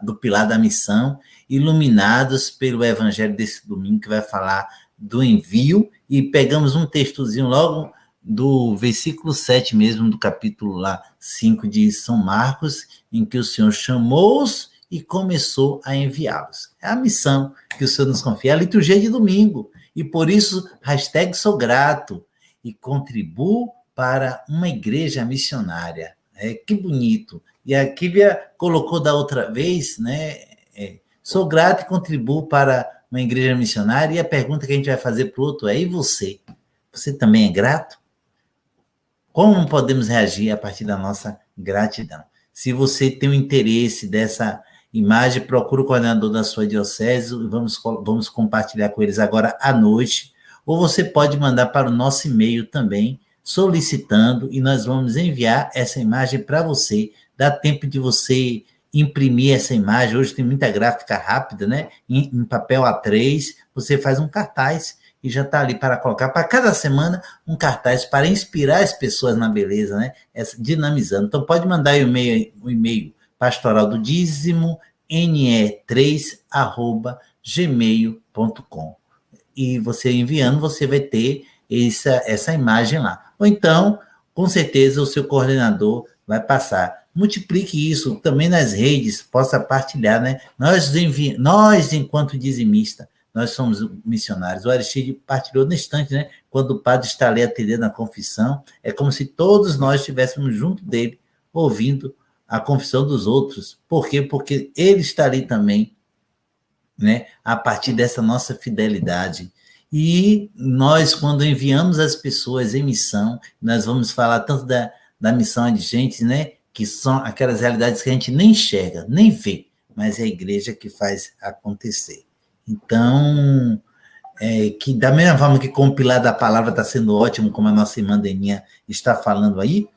do pilar da missão, iluminados pelo evangelho desse domingo, que vai falar do envio, e pegamos um textozinho logo do versículo 7 mesmo, do capítulo lá 5 de São Marcos, em que o Senhor chamou-os e começou a enviá-los. É a missão que o Senhor nos confia, a liturgia de domingo, e por isso, #sou grato, e contribuo para uma igreja missionária. Que bonito. E a Kívia colocou da outra vez, né? Sou grato e contribuo para uma igreja missionária, e a pergunta que a gente vai fazer para o outro é: e você? Você também é grato? Como podemos reagir a partir da nossa gratidão? Se você tem o interesse dessa imagem, procura o coordenador da sua diocese, vamos compartilhar com eles agora à noite, ou você pode mandar para o nosso e-mail também, solicitando, e nós vamos enviar essa imagem para você. Dá tempo de você imprimir essa imagem. Hoje tem muita gráfica rápida, né? Em papel A3, você faz um cartaz e já está ali para colocar para cada semana um cartaz para inspirar as pessoas na beleza, né? Dinamizando. Então pode mandar o e-mail pastoral do dízimo ne3@gmail.com, e você enviando, você vai ter essa imagem lá. Ou então, com certeza, o seu coordenador vai passar. Multiplique isso também nas redes, possa partilhar, né? Nós, enquanto dizimista, nós somos missionários. O Aristide partilhou no instante, né? Quando o padre está ali atendendo a confissão, é como se todos nós estivéssemos junto dele, ouvindo a confissão dos outros. Por quê? Porque ele está ali também, né? A partir dessa nossa fidelidade. E nós, quando enviamos as pessoas em missão, nós vamos falar tanto da missão adigente, né? Que são aquelas realidades que a gente nem enxerga, nem vê, mas é a igreja que faz acontecer. Então, que da mesma forma que compilar da palavra está sendo ótimo, como a nossa irmã Deninha está falando aí,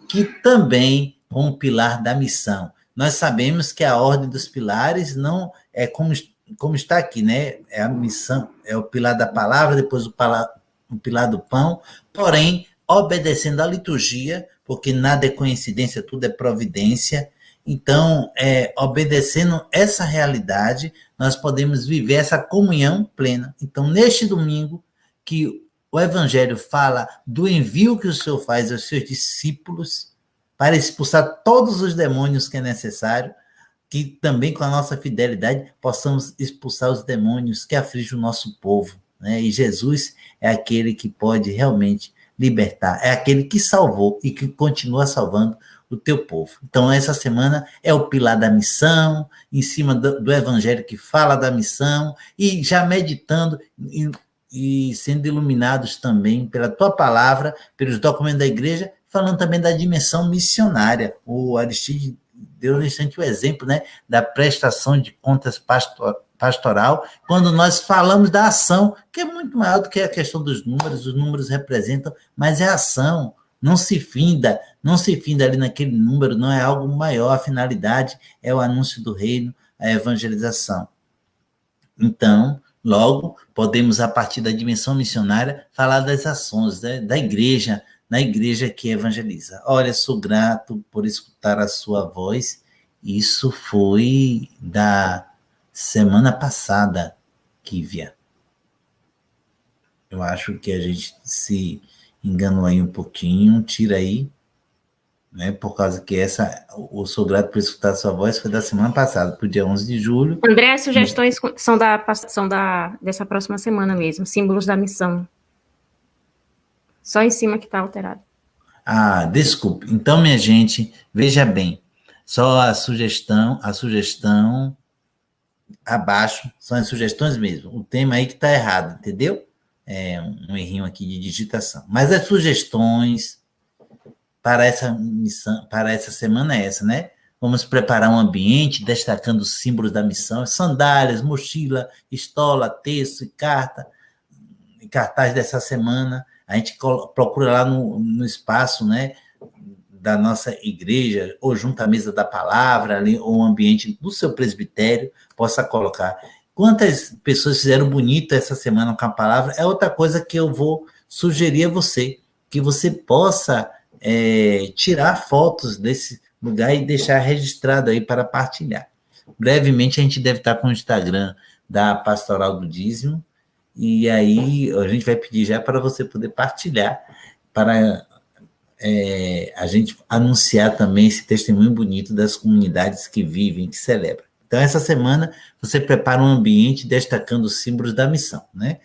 que também com o pilar da missão. Nós sabemos que a ordem dos pilares não é como está aqui, né? É a missão, é o pilar da palavra, depois o pilar do pão, porém, obedecendo à liturgia, porque nada é coincidência, tudo é providência. Então, obedecendo essa realidade, nós podemos viver essa comunhão plena. Então, neste domingo, que o Evangelho fala do envio que o Senhor faz aos seus discípulos para expulsar todos os demônios que é necessário, que também com a nossa fidelidade possamos expulsar os demônios que afligem o nosso povo, né? E Jesus é aquele que pode realmente libertar, é aquele que salvou e que continua salvando o teu povo. Então, essa semana é o pilar da missão, em cima do evangelho que fala da missão, e já meditando e sendo iluminados também pela tua palavra, pelos documentos da igreja, falando também da dimensão missionária. O Aristide deu no instante o exemplo, né, da prestação de contas pastoral, quando nós falamos da ação, que é muito maior do que a questão dos números. Os números representam, mas é ação, não se finda ali naquele número, não é algo maior, a finalidade é o anúncio do reino, a evangelização. Então, logo, podemos, a partir da dimensão missionária, falar das ações, né, da igreja, na igreja que evangeliza. Olha, sou grato por escutar a sua voz. Isso foi da semana passada, Kívia. Eu acho que a gente se enganou aí um pouquinho, tira aí, né? Por causa que o sou grato por escutar a sua voz foi da semana passada, pro dia 11 de julho. André, as sugestões são dessa próxima semana mesmo, símbolos da missão. Só em cima que está alterado. Ah, desculpe. Então, minha gente, veja bem, só a sugestão abaixo, são as sugestões mesmo. O tema aí que está errado, entendeu? É um errinho aqui de digitação. Mas as sugestões para essa missão, para essa semana é essa, né? Vamos preparar um ambiente destacando os símbolos da missão: sandálias, mochila, estola, texto e carta. cartaz dessa semana, a gente procura lá no espaço, né, da nossa igreja, ou junto à mesa da palavra, ali, ou o ambiente do seu presbitério, possa colocar. Quantas pessoas fizeram bonito essa semana com a palavra, é outra coisa que eu vou sugerir a você, que você possa tirar fotos desse lugar e deixar registrado aí para partilhar. Brevemente a gente deve estar com o Instagram da Pastoral do Dízimo, e aí a gente vai pedir já para você poder partilhar, para a gente anunciar também esse testemunho bonito das comunidades que vivem, que celebram. Então, essa semana, você prepara um ambiente destacando os símbolos da missão, né?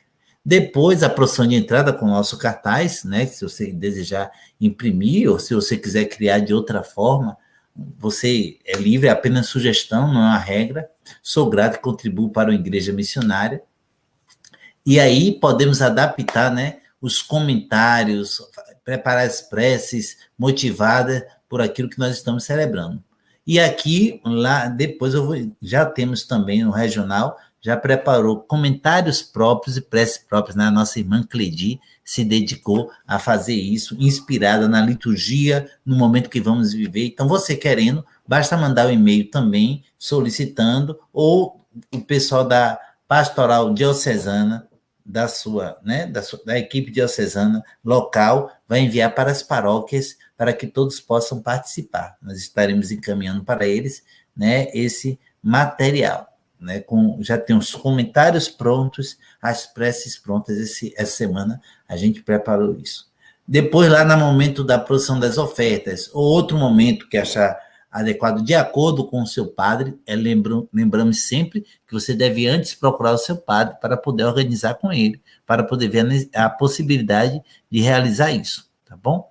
Depois, a procissão de entrada com o nosso cartaz, né? Se você desejar imprimir, ou se você quiser criar de outra forma, você é livre, é apenas sugestão, não é uma regra. Sou grato e contribuo para a Igreja Missionária. E aí, podemos adaptar, né, os comentários, preparar as preces motivadas por aquilo que nós estamos celebrando. E aqui, lá, depois já temos também no regional, já preparou comentários próprios e preces próprias, né? A nossa irmã Cledi se dedicou a fazer isso, inspirada na liturgia, no momento que vamos viver. Então, você querendo, basta mandar um e-mail também, solicitando, ou o pessoal da Pastoral Diocesana, da equipe diocesana local, vai enviar para as paróquias para que todos possam participar. Nós estaremos encaminhando para eles, né, esse material, né, já tem os comentários prontos, as preces prontas. Essa semana a gente preparou isso. Depois, lá no momento da produção das ofertas, ou outro momento que achar adequado, de acordo com o seu padre, lembramos sempre que você deve antes procurar o seu padre para poder organizar com ele, para poder ver a possibilidade de realizar isso, tá bom?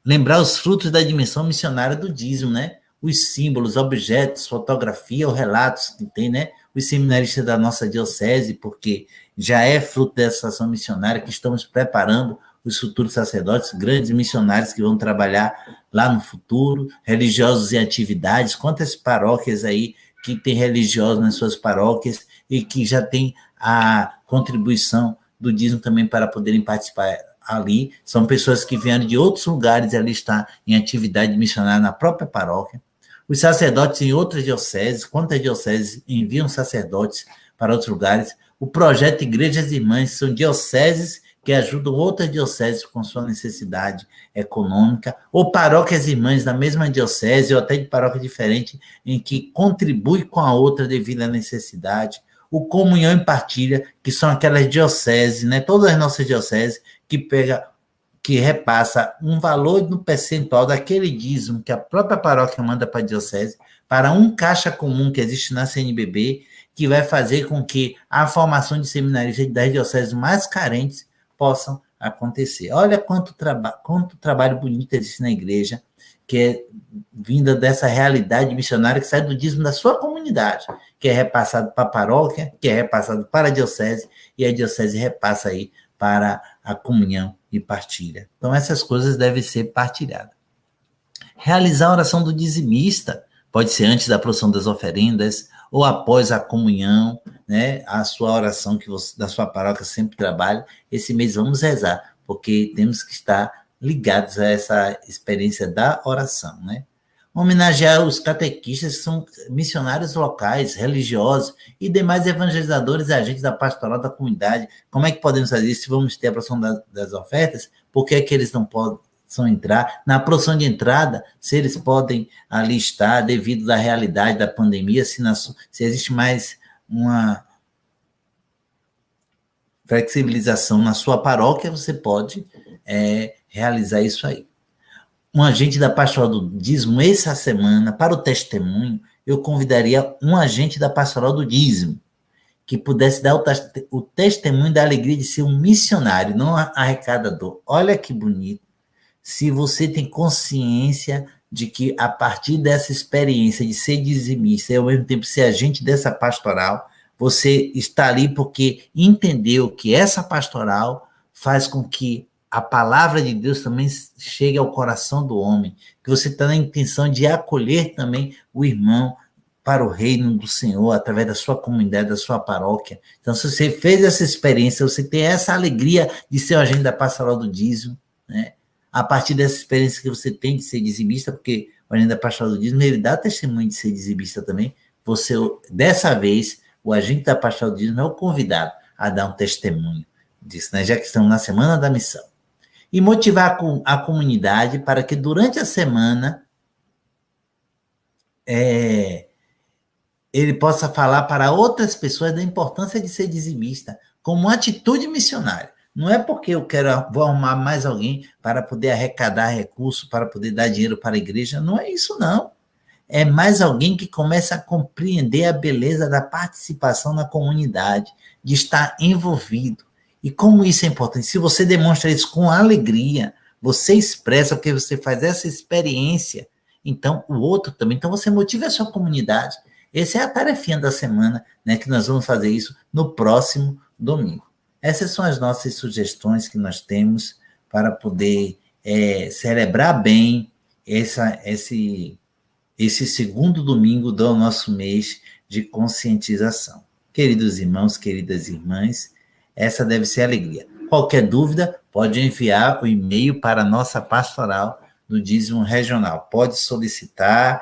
Lembrar os frutos da dimensão missionária do dízimo, né? Os símbolos, objetos, fotografia ou relatos que tem, né? Os seminaristas da nossa diocese, porque já é fruto dessa ação missionária que estamos preparando os futuros sacerdotes, grandes missionários que vão trabalhar lá no futuro, religiosos em atividades. Quantas paróquias aí que tem religiosos nas suas paróquias e que já tem a contribuição do dízimo também para poderem participar ali. São pessoas que vieram de outros lugares, ali está em atividade missionária na própria paróquia. Os sacerdotes em outras dioceses, quantas dioceses enviam sacerdotes para outros lugares. O projeto Igrejas Irmãs são dioceses que ajudam outras dioceses com sua necessidade econômica, ou paróquias irmãs da mesma diocese, ou até de paróquia diferente, em que contribui com a outra devido à necessidade. O comunhão e partilha, que são aquelas dioceses, né, todas as nossas dioceses, que repassa um valor no percentual daquele dízimo que a própria paróquia manda para a diocese, para um caixa comum que existe na CNBB, que vai fazer com que a formação de seminaristas das dioceses mais carentes possam acontecer. Olha quanto trabalho bonito existe na igreja, que é vinda dessa realidade missionária que sai do dízimo da sua comunidade, que é repassado para a paróquia, que é repassado para a diocese, e a diocese repassa aí para a comunhão e partilha. Então, essas coisas devem ser partilhadas. Realizar a oração do dizimista, pode ser antes da produção das oferendas, ou após a comunhão, né, a sua oração que você, da sua paróquia sempre trabalha. Esse mês vamos rezar, porque temos que estar ligados a essa experiência da oração, né? Homenagear os catequistas, que são missionários locais, religiosos e demais evangelizadores e agentes da pastoral da comunidade. Como é que podemos fazer isso? Se vamos ter a produção das ofertas, por que é que eles não podem entrar? Na produção de entrada, se eles podem ali estar, devido à realidade da pandemia, se existe mais uma flexibilização na sua paróquia, você pode realizar isso aí. Um agente da pastoral do dízimo, essa semana, para o testemunho, eu convidaria um agente da pastoral do dízimo, que pudesse dar o testemunho da alegria de ser um missionário, não arrecadador. Olha que bonito. Se você tem consciência de que, a partir dessa experiência de ser dizimista e, ao mesmo tempo, ser agente dessa pastoral, você está ali porque entendeu que essa pastoral faz com que a palavra de Deus também chegue ao coração do homem, que você está na intenção de acolher também o irmão para o reino do Senhor, através da sua comunidade, da sua paróquia. Então, se você fez essa experiência, você tem essa alegria de ser o agente da pastoral do dízimo, né? A partir dessa experiência que você tem de ser dizimista, porque o agente da pastoral do dízimo, ele dá testemunho de ser dizimista também, você, dessa vez, o agente da pastoral do dízimo é o convidado a dar um testemunho disso, né? Já que estamos na Semana da Missão. E motivar a comunidade para que durante a semana ele possa falar para outras pessoas da importância de ser dizimista, como uma atitude missionária. Não é porque vou arrumar mais alguém para poder arrecadar recursos, para poder dar dinheiro para a igreja. Não é isso, não. É mais alguém que começa a compreender a beleza da participação na comunidade, de estar envolvido. E como isso é importante? Se você demonstra isso com alegria, você expressa porque você faz essa experiência, então o outro também. Então você motiva a sua comunidade. Essa é a tarefinha da semana, né, que nós vamos fazer isso no próximo domingo. Essas são as nossas sugestões que nós temos para poder celebrar bem esse segundo domingo do nosso mês de conscientização. Queridos irmãos, queridas irmãs, essa deve ser a alegria. Qualquer dúvida, pode enviar o e-mail para a nossa pastoral do dízimo regional. Pode solicitar,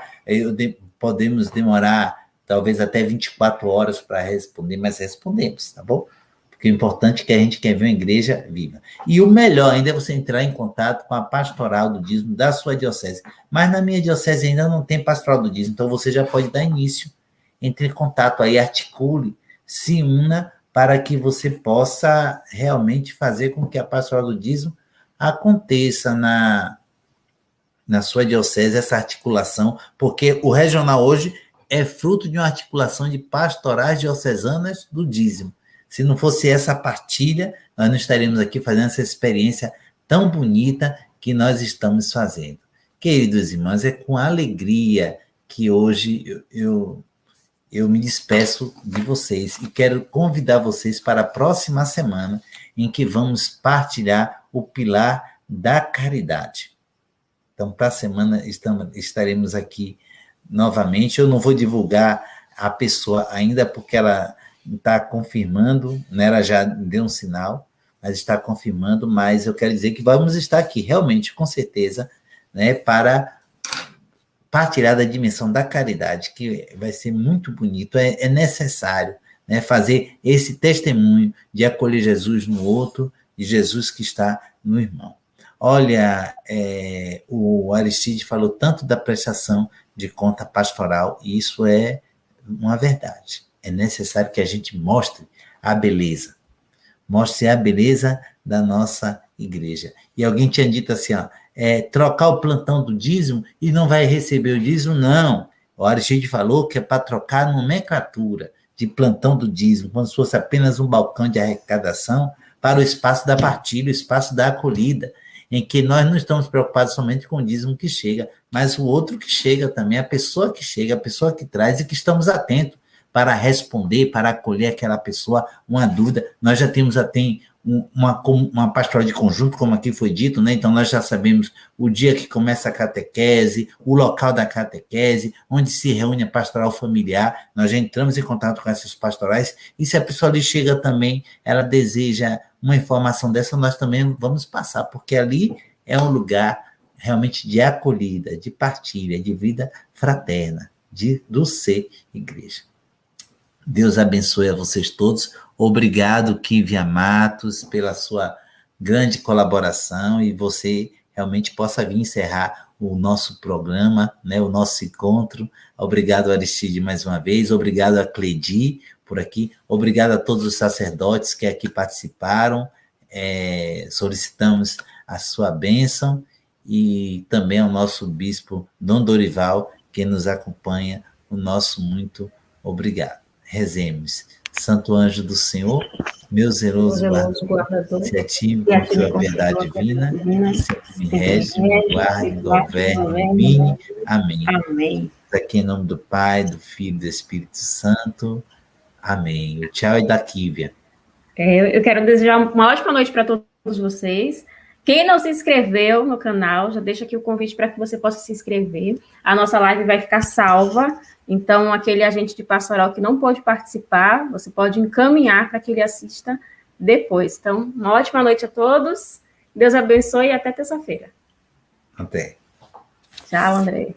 podemos demorar talvez até 24 horas para responder, mas respondemos, tá bom? Porque o importante é que a gente quer ver uma igreja viva. E o melhor ainda é você entrar em contato com a pastoral do dízimo da sua diocese. Mas na minha diocese ainda não tem pastoral do dízimo, então você já pode dar início. Entre em contato aí, articule, se una para que você possa realmente fazer com que a pastoral do dízimo aconteça na sua diocese, essa articulação, porque o regional hoje é fruto de uma articulação de pastorais diocesanas do dízimo. Se não fosse essa partilha, nós não estaríamos aqui fazendo essa experiência tão bonita que nós estamos fazendo. Queridos irmãos, é com alegria que hoje eu me despeço de vocês e quero convidar vocês para a próxima semana, em que vamos partilhar o pilar da caridade. Então, para a semana estaremos aqui novamente. Eu não vou divulgar a pessoa ainda, porque ela está confirmando, né? Ela já deu um sinal, mas está confirmando, mas eu quero dizer que vamos estar aqui, realmente, com certeza, né, para partilhar da dimensão da caridade, que vai ser muito bonito, é necessário, né, fazer esse testemunho de acolher Jesus no outro e Jesus que está no irmão. Olha, o Aristide falou tanto da prestação de conta pastoral, e isso é uma verdade. É necessário que a gente mostre a beleza da nossa igreja. E alguém tinha dito assim, trocar o plantão do dízimo e não vai receber o dízimo, não. O Aristide falou que é para trocar a nomenclatura de plantão do dízimo, como se fosse apenas um balcão de arrecadação, para o espaço da partilha, o espaço da acolhida, em que nós não estamos preocupados somente com o dízimo que chega, mas o outro que chega também, a pessoa que chega, a pessoa que traz, e que estamos atentos para responder, para acolher aquela pessoa, uma dúvida. Nós já temos até uma pastoral de conjunto, como aqui foi dito, né? Então nós já sabemos o dia que começa a catequese, o local da catequese, onde se reúne a pastoral familiar. Nós já entramos em contato com essas pastorais, e se a pessoa ali chega também, ela deseja uma informação dessa, nós também vamos passar, porque ali é um lugar realmente de acolhida, de partilha, de vida fraterna, do ser igreja. Deus abençoe a vocês todos. Obrigado, Kívia Matos, pela sua grande colaboração, e você realmente possa vir encerrar o nosso programa, né, o nosso encontro. Obrigado, Aristide, mais uma vez. Obrigado a Cleidi por aqui. Obrigado a todos os sacerdotes que aqui participaram. Solicitamos a sua bênção, e também ao nosso bispo Dom Dorival, que nos acompanha. O nosso muito obrigado. Rezemos. Santo anjo do Senhor, meu zeloso guardador, se ative com tua verdade divina, sempre me rege, me guarde, governe, ilumine. Amém. Amém. Aqui em nome do Pai, do Filho e do Espírito Santo. Amém. O tchau é da Kívia. Eu quero desejar uma ótima noite para todos vocês. Quem não se inscreveu no canal, já deixa aqui o convite para que você possa se inscrever. A nossa live vai ficar salva Então, aquele agente de pastoral que não pode participar, você pode encaminhar para que ele assista depois. Então, uma ótima noite a todos. Deus abençoe e até terça-feira. Até. Tchau, André.